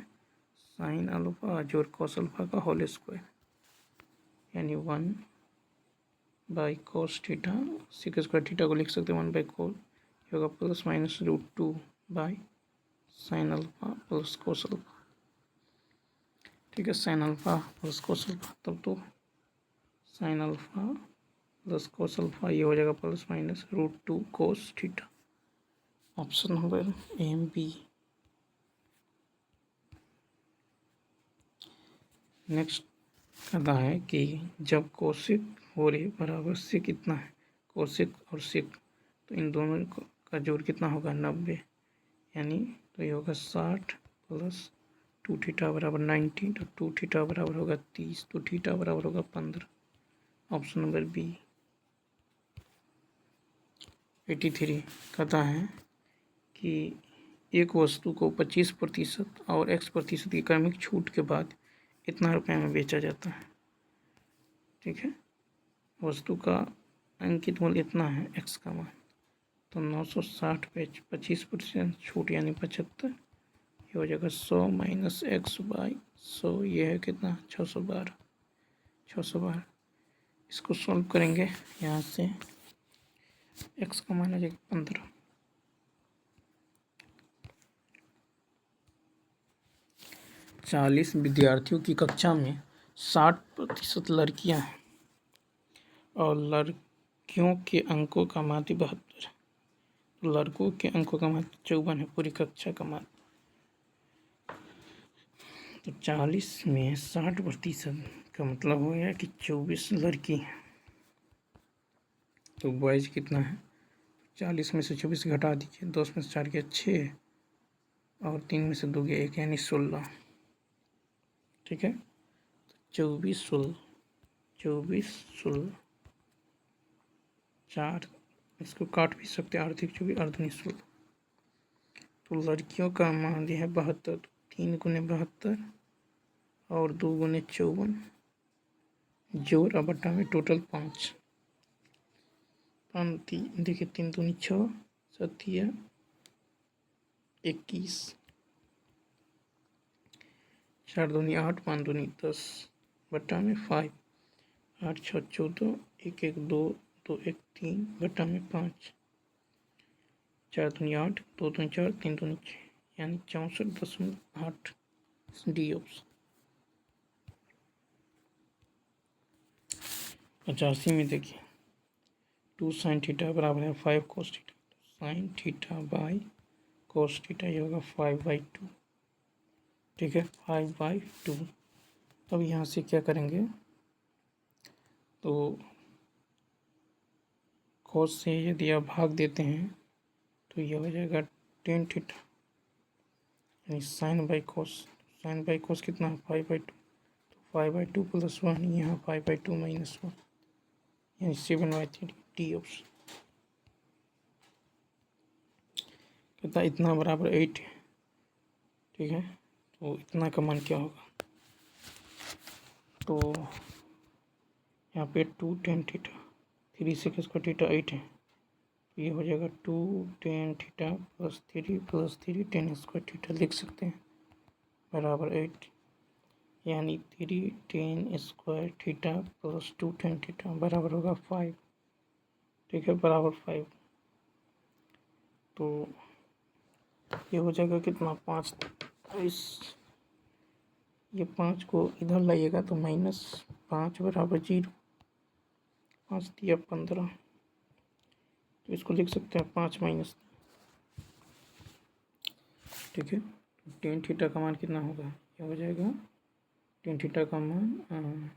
Speaker 1: साइन अल्फा जोड़ कॉस अल्फा का होल स्क्वायर, यानी 1 by cos theta sec square theta को लिख सकते हैं 1 बाई कोस, ये होगा plus minus √2 by sine alpha plus cos alpha. ठीक है, sine alpha plus cos alpha, तब तो sine alpha plus cos alpha ये हो जाएगा plus minus √2 cos theta. Option number M B. Next कहता है कि जब कोसेक हो रही बराबर से कितना है, कोसेक और सेक, तो इन दोनों का जोड़ कितना होगा 90, यानी तो ये होगा 60 प्लस 2 थीटा बराबर 90, तो 2 थीटा बराबर होगा 30, तो थीटा बराबर होगा 15। Option number B. 83 कहता है कि एक वस्तु को 25% और x% की क्रमिक छूट के बाद इतना रुपये में बेचा जाता है। ठीक है, वस्तु का अंकित मूल्य इतना है x का मान, तो 960 पे 25% छूट यानी 75, ये हो जाएगा 100 माइनस x/100, ये है कितना 612। इसको सॉल्व करेंगे, यहाँ से x का मान आ जाएगा 15। 40 विद्यार्थियों की कक्षा में 60% लड़कियां हैं और लड़कियों के अंकों का माध्य 72, लड़कों के अंकों का माध्य 54 है पूरी कक्षा का माध्य। तो 40 में 60% का मतलब हो गया कि 24 लड़की हैं। तो बॉयज कितना है, 40 में से 24 घटा दीजिए, 10 में से 4 गया 6 और 3 में से 2 गया 1, यानी 16। ठीक है, तो 24 16 4, इसको काट भी सकते हैं, 8 24 अर्धनी 16। तो लड़कियों का माध्य है 72, 3 गुने 72 और 2 गुने 54, जोड़ बटा में टोटल 5 देखिए 3 दूनी 6 7 21, 4 दूनी 8 5 दूनी 10 बटा में 5, 8 6 14, 1 1 2 2 1 3 बटा में 5, 4 दूनी 8 2 दूनी 4 3 दूनी 6, यानी 64.8 डी ऑप्शन। 85 में देखिए 2 साइन थीटा बराबर है 5 cos theta, sine theta by cos theta ये होगा 5/2। ठीक है, 5/2। अब यहाँ से क्या करेंगे, तो कोस से यदि आप भाग देते हैं तो ये हो जाएगा 10 थीटा, यानी साइन बाई कोस कितना है 5/2, तो 5/2 प्लस 1, यहाँ 5/2 माइनस 1, यानी 7/3 डी ऑप्शन। कहता इतना बराबर 8 है। ठीक है, तो इतना का मान क्या होगा, तो यहाँ पे 2 10 थीटा 3 सेक स्क्वायर थीटा 8 है, तो ये हो जाएगा 2 10 थीटा प्लस 3 10 स्क्वायर थीटा लिख सकते हैं बराबर 8, यानी 3 10 स्क्वायर थीटा प्लस 2 10 थीटा बराबर होगा 5। ठीक है, बराबर 5, तो ये हो जाएगा कितना 5 इस ये 5 को इधर लाइएगा तो -5 बराबर 0, 5 दिया 15, तो इसको लिख सकते हैं 5 माइनस, ठीक है। टेन थीटा का मान कितना होगा, क्या हो जाएगा, टेन थीटा का मान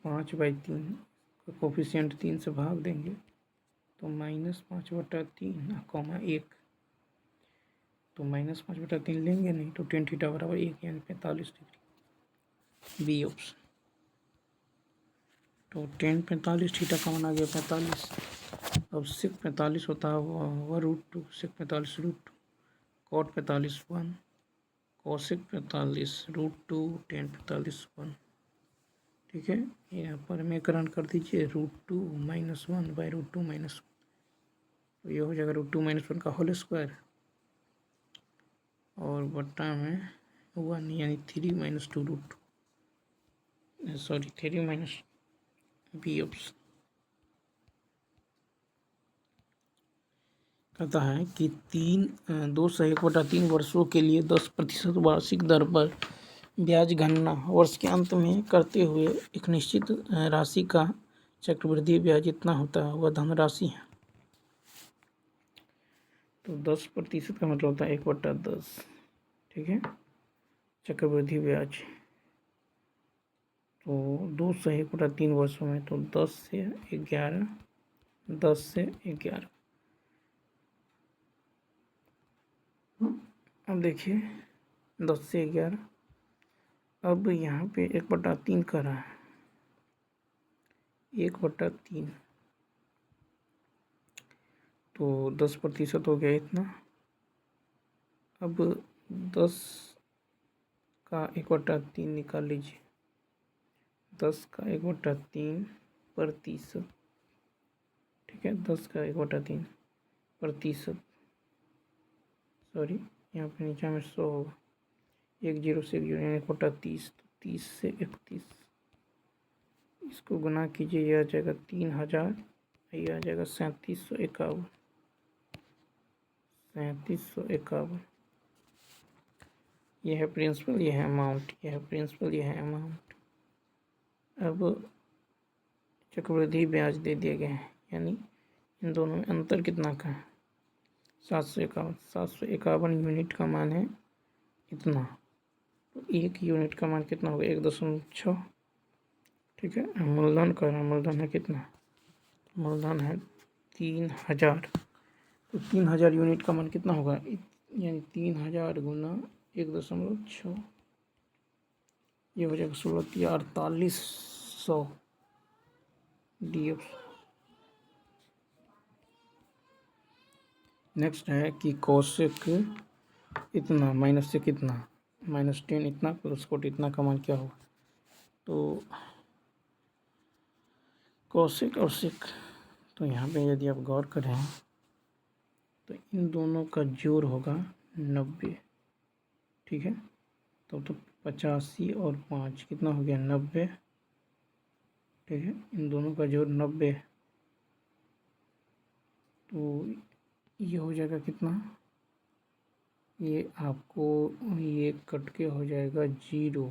Speaker 1: 5/3 का कोफिशिएंट 3 से भाग देंगे तो -5/3 कॉमा 1, तो -5/3 लेंगे नहीं तो टेन थीटा बराबर 1 यानी 45 डिग्री, बी ऑप्शन। तो टेन 45 थीटा का मान आ गया 45। अब सेक 45 होता है वो √2, सेक 45 √2, कॉट 45 1, कॉसेक 45 √2, टेन 45 1, ठीक है। यहाँ पर समीकरण कर दीजिए √2 - 1/√2 - 1, तो ये हो जाएगा √2 - 1 का होल स्क्वायर और बट्टा में 1 यानी 3 - 2 √2, सॉरी 3 - बी ऑप्शन। कहता है कि 201/3 वर्षों के लिए 10% वार्षिक दर पर ब्याज गणना वर्ष के अंत में करते हुए एक निश्चित राशि का चक्रवृद्धि ब्याज इतना होता है, वह धनराशि है। तो 10% का मतलब होता है 1/10, ठीक है, चक्रवृद्धि ब्याज। तो 201/3 वर्षों में तो 10 से 11, 10 से 11। अब देखिए 10 से 11, अब यहाँ पे 1/3 कर रहा है, 1/3, तो 10% हो गया इतना। अब 10 का 1/3 निकाल लीजिए, 10 का 1/3 प्रतिशत, ठीक है, 10 का 1/3 प्रतिशत, सॉरी यहाँ पे नीचे में 100 होगा, 1 0 से 1 0 यानी 1/30, तो 30 से 31, इसको गुना कीजिए, यह आ जाएगा 3000, ये आ जाएगा 3751, 3751। यह है प्रिंसिपल, यह है अमाउंट, यह है प्रिंसिपल, यह है अमाउंट। अब चक्रवृद्धि ब्याज दे दिए गए हैं, यानी इन दोनों में अंतर कितना का है, 751, 751 यूनिट का मान है इतना, तो 1 यूनिट का मान कितना होगा, 1.6, ठीक है। मूलधन का मूलधन है कितना, मूलधन है 3000, तो 3000 यूनिट का मान कितना होगा, यानी 3000 गुना 1.6, ये हो जाएगा 16,4800 डी ऑप्शन। नेक्स्ट है कि कोसेक इतना माइनस से कितना, -10 इतना प्लस कोट इतना का मान क्या होगा, तो कोसेक और सेक, तो यहाँ पे यदि आप गौर करें तो इन दोनों का जोड़ होगा 90, ठीक है। तो 85 और 5 कितना हो गया 90, ठीक है, इन दोनों का जोड़ 90, तो ये हो जाएगा कितना, ये आपको ये कट के हो जाएगा 0,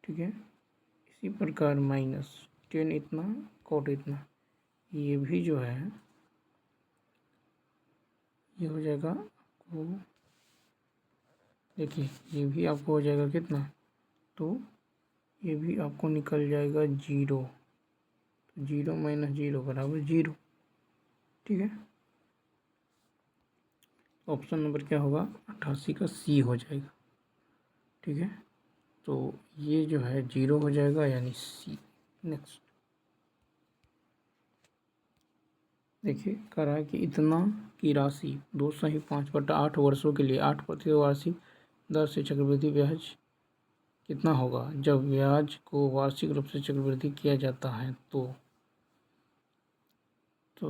Speaker 1: ठीक है। इसी प्रकार -10 इतना कोट इतना, ये भी जो है ये हो जाएगा आपको, देखिए ये भी आपको हो जाएगा कितना, तो ये भी आपको निकल जाएगा 0, तो 0 - 0 बराबर 0, ठीक है। ऑप्शन नंबर क्या होगा, 88 का सी हो जाएगा, ठीक है। तो ये जो है 0 हो जाएगा यानी सी। नेक्स्ट देखिए कह रहा है कि इतना की राशि 205/8 वर्षों के लिए 8% वार्षिक दर से चक्रवृद्धि ब्याज कितना होगा जब ब्याज को वार्षिक रूप से चक्रवृद्धि किया जाता है, तो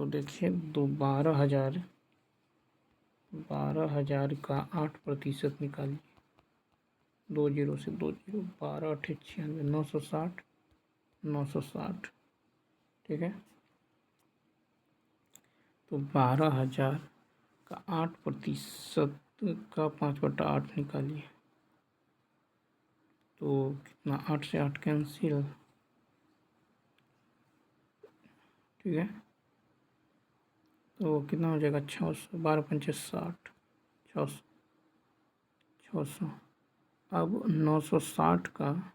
Speaker 1: देखिए 12,000 का 8% निकालिए, 2 0 से 2 0, 12 8 96, 960, 960, ठीक है। तो 12,000 का 8% तो का 5/8 निकालिए, तो कितना, 8 से 8 कैंसिल, ठीक है। तो कितना हो जाएगा, 600, 12×5 = 60, 600, 600। अब 960 का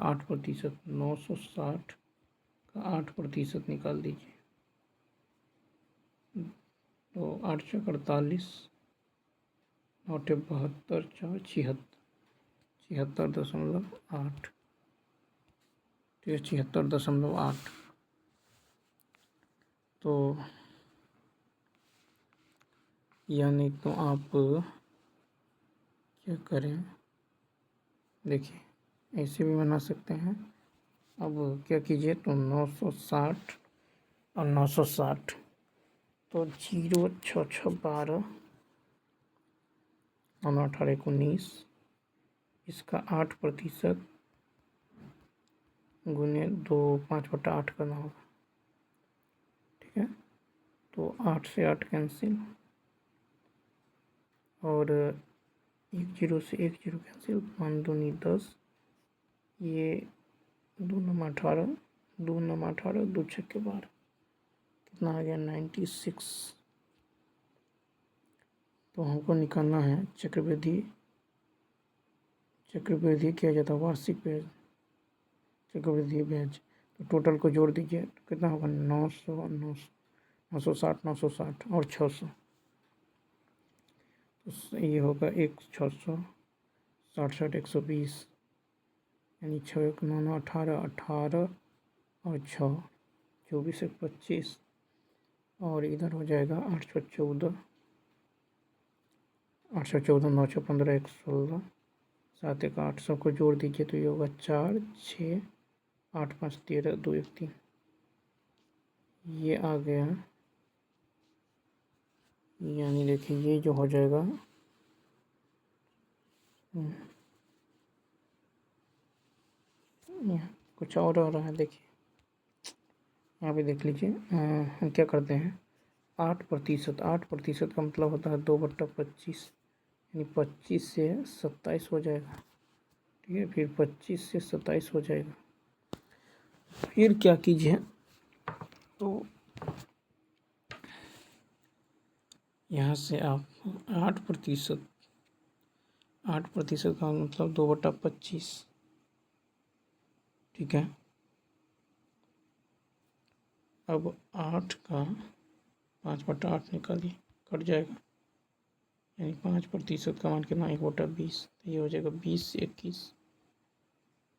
Speaker 1: 8%, 960 का 8% निकाल दीजिए। तो 8×4 = 48, 9×72 = 4, 76.8, ठीक है, 76.8। तो यानी तो आप क्या करें, देखिए ऐसे भी बना सकते हैं। अब क्या कीजिए, तो 960 और 960, तो 0, 6, 6, 12, 9, 18, 19, इसका 8% गुने 2, 5/8 करना होगा, ठीक है। तो 8 से 8 कैंसिल, और 1 0 से 1 0 कैंसिल, 5 दूनी 10, ये 2 9 18, 2 9 18, 2 6 12, कितना आ गया, 96। तो हमको निकालना है चक्रवृद्धि किया जाता है वार्षिक ब्याज, चक्रवृद्धि ब्याज। तो टोटल को जोड़ दीजिए, तो कितना होगा, 900, 960, 960 और 600, तो ये होगा 600, 60, 60, 120, यानी 6 1 9 9 18, 18 और 6, 24 1 25, और इधर हो जाएगा 814, 814, 9 6 15, 1 16, 7 1 8, सबको जोड़ दीजिए, तो ये होगा 4 6 8 5 13, 2 1 3, ये आ गया। यानी देखिए ये जो हो जाएगा, यहाँ कुछ और आ रहा है, देखिए यहाँ पे देख लीजिए। हम क्या करते हैं, 8%, 8% का मतलब होता है 2/25, यानी 25 से 27 हो जाएगा, ठीक है। फिर 25 से 27 हो जाएगा। फिर क्या कीजिए, तो यहाँ से आप 8%, 8% का मतलब 2/25, ठीक है। अब 8 का 5/8 निकालिए, कट जाएगा, यानी 5% का मान कितना, 1/20, तो ये हो जाएगा 20 से 21,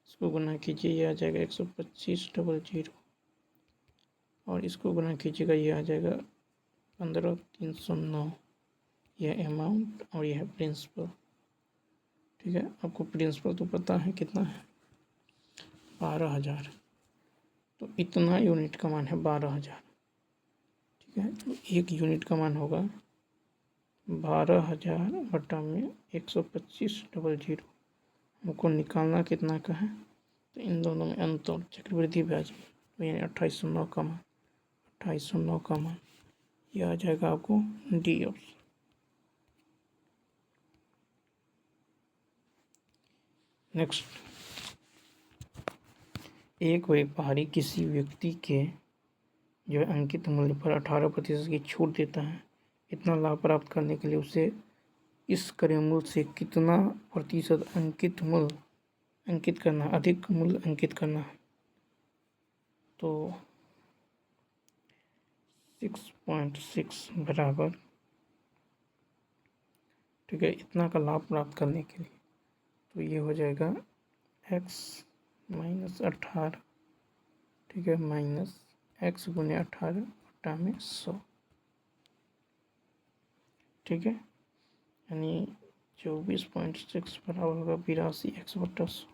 Speaker 1: इसको गुना कीजिए, ये आ जाएगा 125,000, और इसको गुना कीजिएगा, ये आ जाएगा 15,309, यह अमाउंट और यह है प्रिंसिपल, ठीक है। आपको प्रिंसिपल तो पता है कितना है, 12,000, तो इतना यूनिट का मान है 12,000, ठीक है। तो 1 यूनिट का मान होगा 12,000 बटा में 125,000। हमको निकालना कितना का है, तो इन दोनों में अंतर, चक्रवृद्धि ब्याज में, तो यानी 2809 का मान, 2809 का मान, ये आ जाएगा आपको डी ऑप्शन। नेक्स्ट, एक व्यापारी किसी व्यक्ति के जो अंकित मूल्य पर 18% की छूट देता है, इतना लाभ प्राप्त करने के लिए उसे इस क्रय मूल्य से कितना प्रतिशत अंकित करना, अधिक मूल्य अंकित करना। तो 6.6 बराबर, ठीक है, इतना का लाभ प्राप्त करने के लिए, तो ये हो जाएगा x - 18, ठीक है, माइनस x गुने 18 बटा में 100, ठीक है। यानी 24.6 बराबर होगा 82x बटा 100,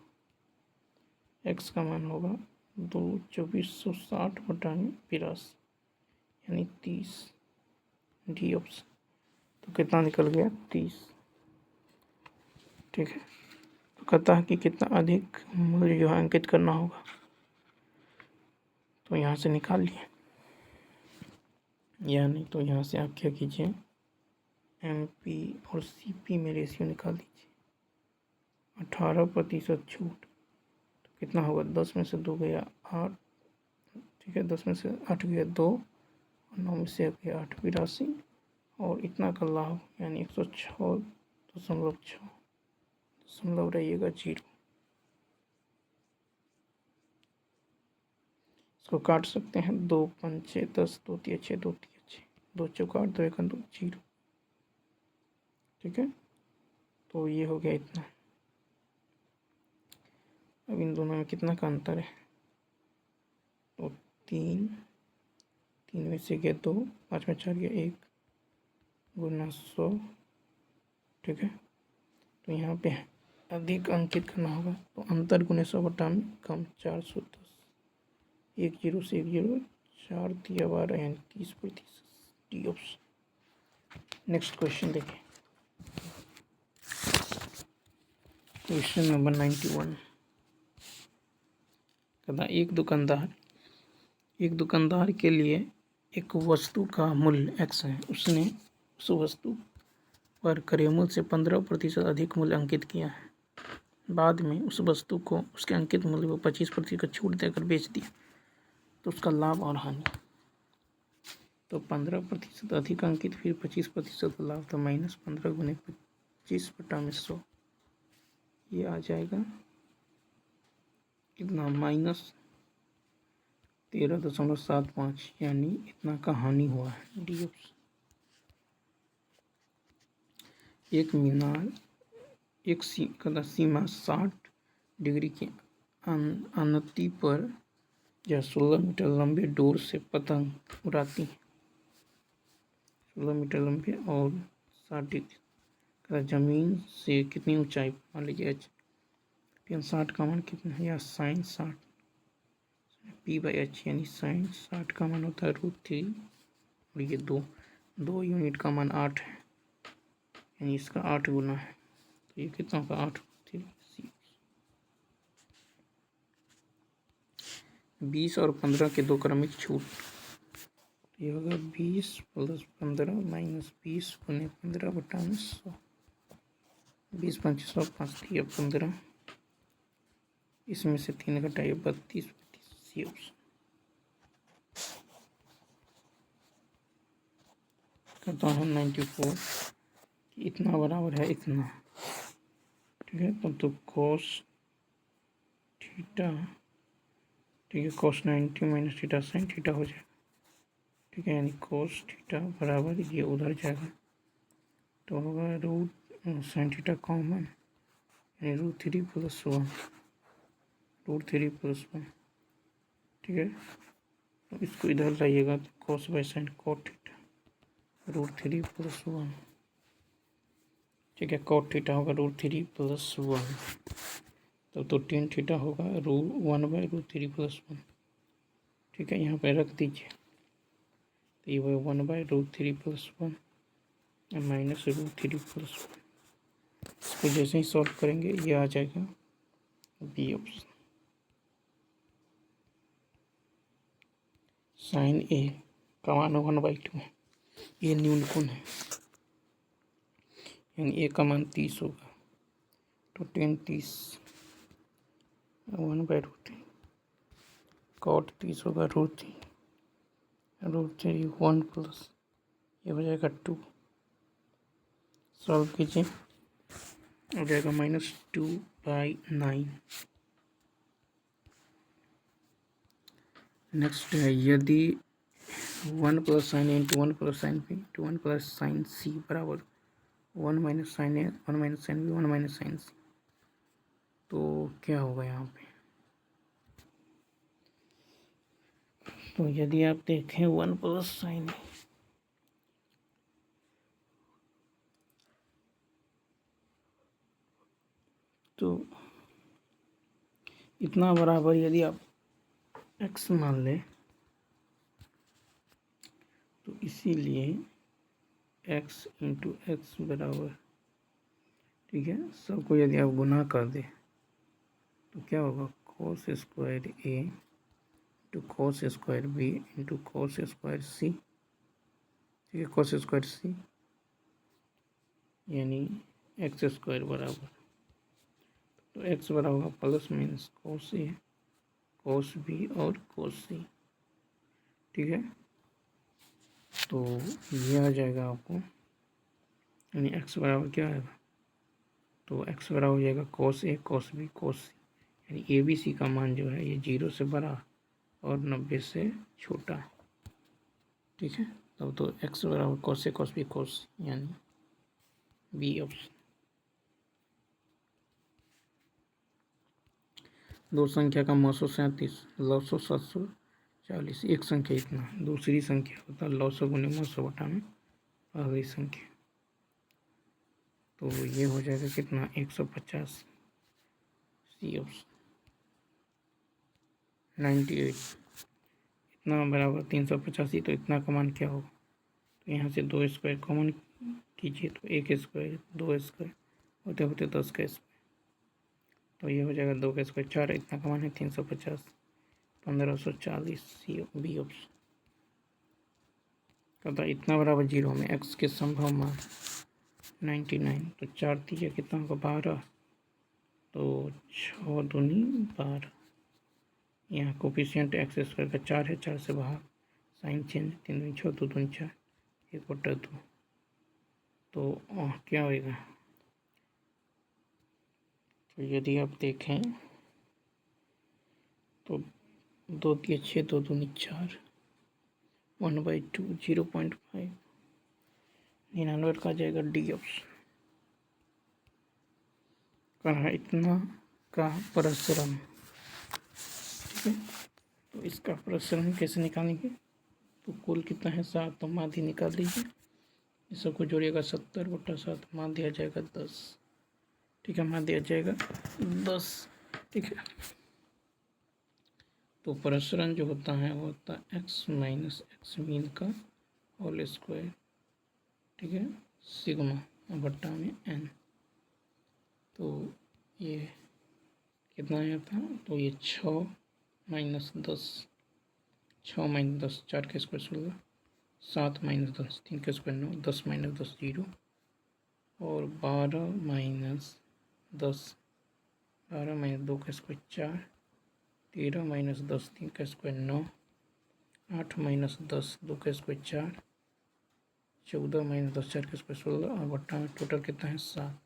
Speaker 1: x का मान होगा 2460 बटा में 82, यानी 30, डी ऑप्शन। तो कितना निकल गया, 30, ठीक है। तो कहता है कि कितना अधिक मूल्य जो है अंकित करना होगा, तो यहाँ से निकाल लिए, या नहीं तो यहाँ से आप क्या कीजिए, MP और CP में रेशियो निकाल दीजिए। 18% छूट तो कितना होगा? 10 में से 2 गया 8, ठीक है, 10 में से 8 गया 2 और 9 में से 1 गया 8, 82 और इतना का लाभ यानी 106.6 दशमलव रहिएगा 0। इसको काट सकते हैं, 2 5 10, 2 3 6, 2 3 6, 2 चौका 8, 2 1 2 0, ठीक है। तो ये हो गया इतना। अब इन दोनों में कितना का अंतर है? तो 3 में से गया 2, 5 में 4 गया 1 गुना 100, ठीक है। तो यहाँ पे अधिक अंकित करना होगा तो अंतर गुने 100 बटा में कम 410, 1 0 से 1 0, 4 दिया 12 यानी 30%। D option. नेक्स्ट क्वेश्चन देखिए, क्वेश्चन नंबर 91। कहता एक दुकानदार के लिए एक वस्तु का मूल्य x है। उसने उस वस्तु पर क्रय मूल्य से 15% अधिक मूल्य अंकित किया है। बाद में उस वस्तु को उसके अंकित मूल्य पर 25% छूट देकर बेच दिया, तो उसका लाभ और हानि। तो 15% अधिक अंकित, फिर 25% लाभ, तो -15 गुने 25 बटा में 100, ये आ जाएगा कितना? -13.75, यानी इतना का हानि हुआ है। D option. एक मीनार एक सीमा 60 डिग्री की अनति पर या 16 मीटर लंबे डोर से पतंग उड़ाती है। 16 मीटर लंबे और 60 डिग्री का जमीन से कितनी ऊंचाई? मान लीजिए h, 60 का मान कितना है? या साइन 60 P/h, यानी साइन 60 का मान होता है √3 और ये 2 यूनिट का मान 8 है, यानी इसका 8 गुना है, तो ये कितना होगा? 8 3 20 और 15 के दो क्रमिक छूट, तो ये होगा 20 + 15 - 20 गुने 15 बटा 100, 20 5 100, 5 दिया 15, इसमें से 3 घटाइए 32 सी ऑप्शन। करता हूँ 94 कि इतना बराबर है इतना, ठीक है। तो cos थीटा, ठीक है, cos 90 - थीटा sin थीटा हो जाएगा, ठीक है। यानी cos थीटा बराबर ये उधर जाएगा तो होगा sin थीटा कॉमन, यानी √3 + 1, √3 + 1, ठीक है। तो इसको इधर लाइएगा तो cos/sin cot थीटा √3 + 1, ठीक है। cot थीटा होगा √3 + 1, तो tan थीटा होगा 1/√3 + 1, ठीक है। यहाँ पे रख दीजिए, तो ये 1/√3 + 1 -√3 + 1। इसको जैसे ही सॉल्व करेंगे ये आ जाएगा बी ऑप्शन। साइन ए का मान 1/2 है, ये न्यूनकोण है, यानी ए का मान 30 होगा, तो tan 30 1/√3, cot 30 होगा √3 1 प्लस ये हो जाएगा 2, सॉल्व कीजिए, हो जाएगा -2/9। नेक्स्ट है, यदि 1 + sin a × 1 + sin b × 1 + sin c बराबर 1 - sin a 1 - sin b 1 - sin c, तो क्या होगा यहाँ पे? तो यदि आप देखें 1 + sin a, तो इतना बराबर यदि आप x मान लें, तो इसीलिए x × x बराबर, ठीक है, सबको यदि आप गुना कर दें तो क्या होगा? cos² a × cos² b × cos² c, ठीक है, cos² c यानी एक्स स्क्वायर बराबर, तो एक्स बराबर होगा प्लस माइनस कोस ए कोस बी और कोस सी। ठीक है, तो ये आ जाएगा आपको, यानी एक्स बराबर क्या आएगा, तो एक्स बराबर हो जाएगा कोस ए कोस बी कोस सी, यानी ए बी सी का मान जो है ये 0 से बड़ा और 90 से छोटा। ठीक है, तब तो एक्स बराबर कोस ए कोस बी कोस, यानी बी ऑप्शन। दो संख्या का 937 900 740, एक संख्या इतना, दूसरी संख्या होता है 900 गुने 900 बटा में पहली संख्या, तो ये हो जाएगा कितना 150, सी ऑप्शन। 98 इतना बराबर 385, तो इतना का मान क्या होगा, तो यहाँ से 2 स्क्वायर कॉमन कीजिए, तो 1 स्क्वायर 2 स्क्वायर होते होते 10 का स्क्वायर, तो ये हो जाएगा 2 का स्क्वायर 4, इतना का मान है 350, 1540, सी बी ऑप्शन। कहता इतना बराबर 0 में एक्स के संभव मान 99, तो 4 दीजिए कितना होगा 12, तो 6 दूनी 12, यहाँ कोफिशिएंट एक्स स्क्वायर का 4 है, 4 से बाहर साइन चेंज, 3 दूनी 6 2 दूनी 4 1 बटा 2, तो क्या होगा, तो यदि आप देखें तो 2 दिए 6 2 दूनी 4 1/2 0.5, 99 का जाएगा डी ऑप्शन। कहा इतना का प्रसरण। ठीक है, तो इसका प्रसरण कैसे निकालेंगे, तो कुल कितना है 7, तो माध्य निकाल लीजिए, इस सबको जोड़िएगा 70/7, माध्य आ जाएगा 10। ठीक है, माध्य आ जाएगा 10। ठीक है, तो प्रसरण जो होता है वो होता है x माइनस एक्स मीन का होल स्क्वायर। ठीक है, सिग्मा बट्टा में n, तो ये कितना आया था, तो ये 6 माइनस 10, 6 माइनस 10 4 का स्क्वायर 16, 7 माइनस 10 3 का स्क्वायर 9, 10 माइनस 10 0, और 12 माइनस 10 12 माइनस 2 का स्क्वायर 4, 13 माइनस 10 3 का स्क्वायर 9, 8 माइनस 10 2 का स्क्वायर 4, 14 माइनस 10 4 का स्क्वायर 16, और बट्टा में टोटल कितना है 7,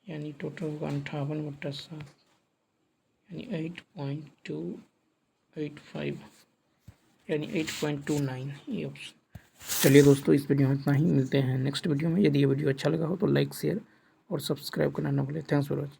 Speaker 1: यानी टोटल होगा 58/7, यानी 8.285, यानी 8.29, ये ऑप्शन। चलिए दोस्तों, इस वीडियो में इतना ही, मिलते हैं नेक्स्ट वीडियो में। यदि ये वीडियो अच्छा लगा हो तो लाइक शेयर और सब्सक्राइब करना ना भूलें। Thanks for watching.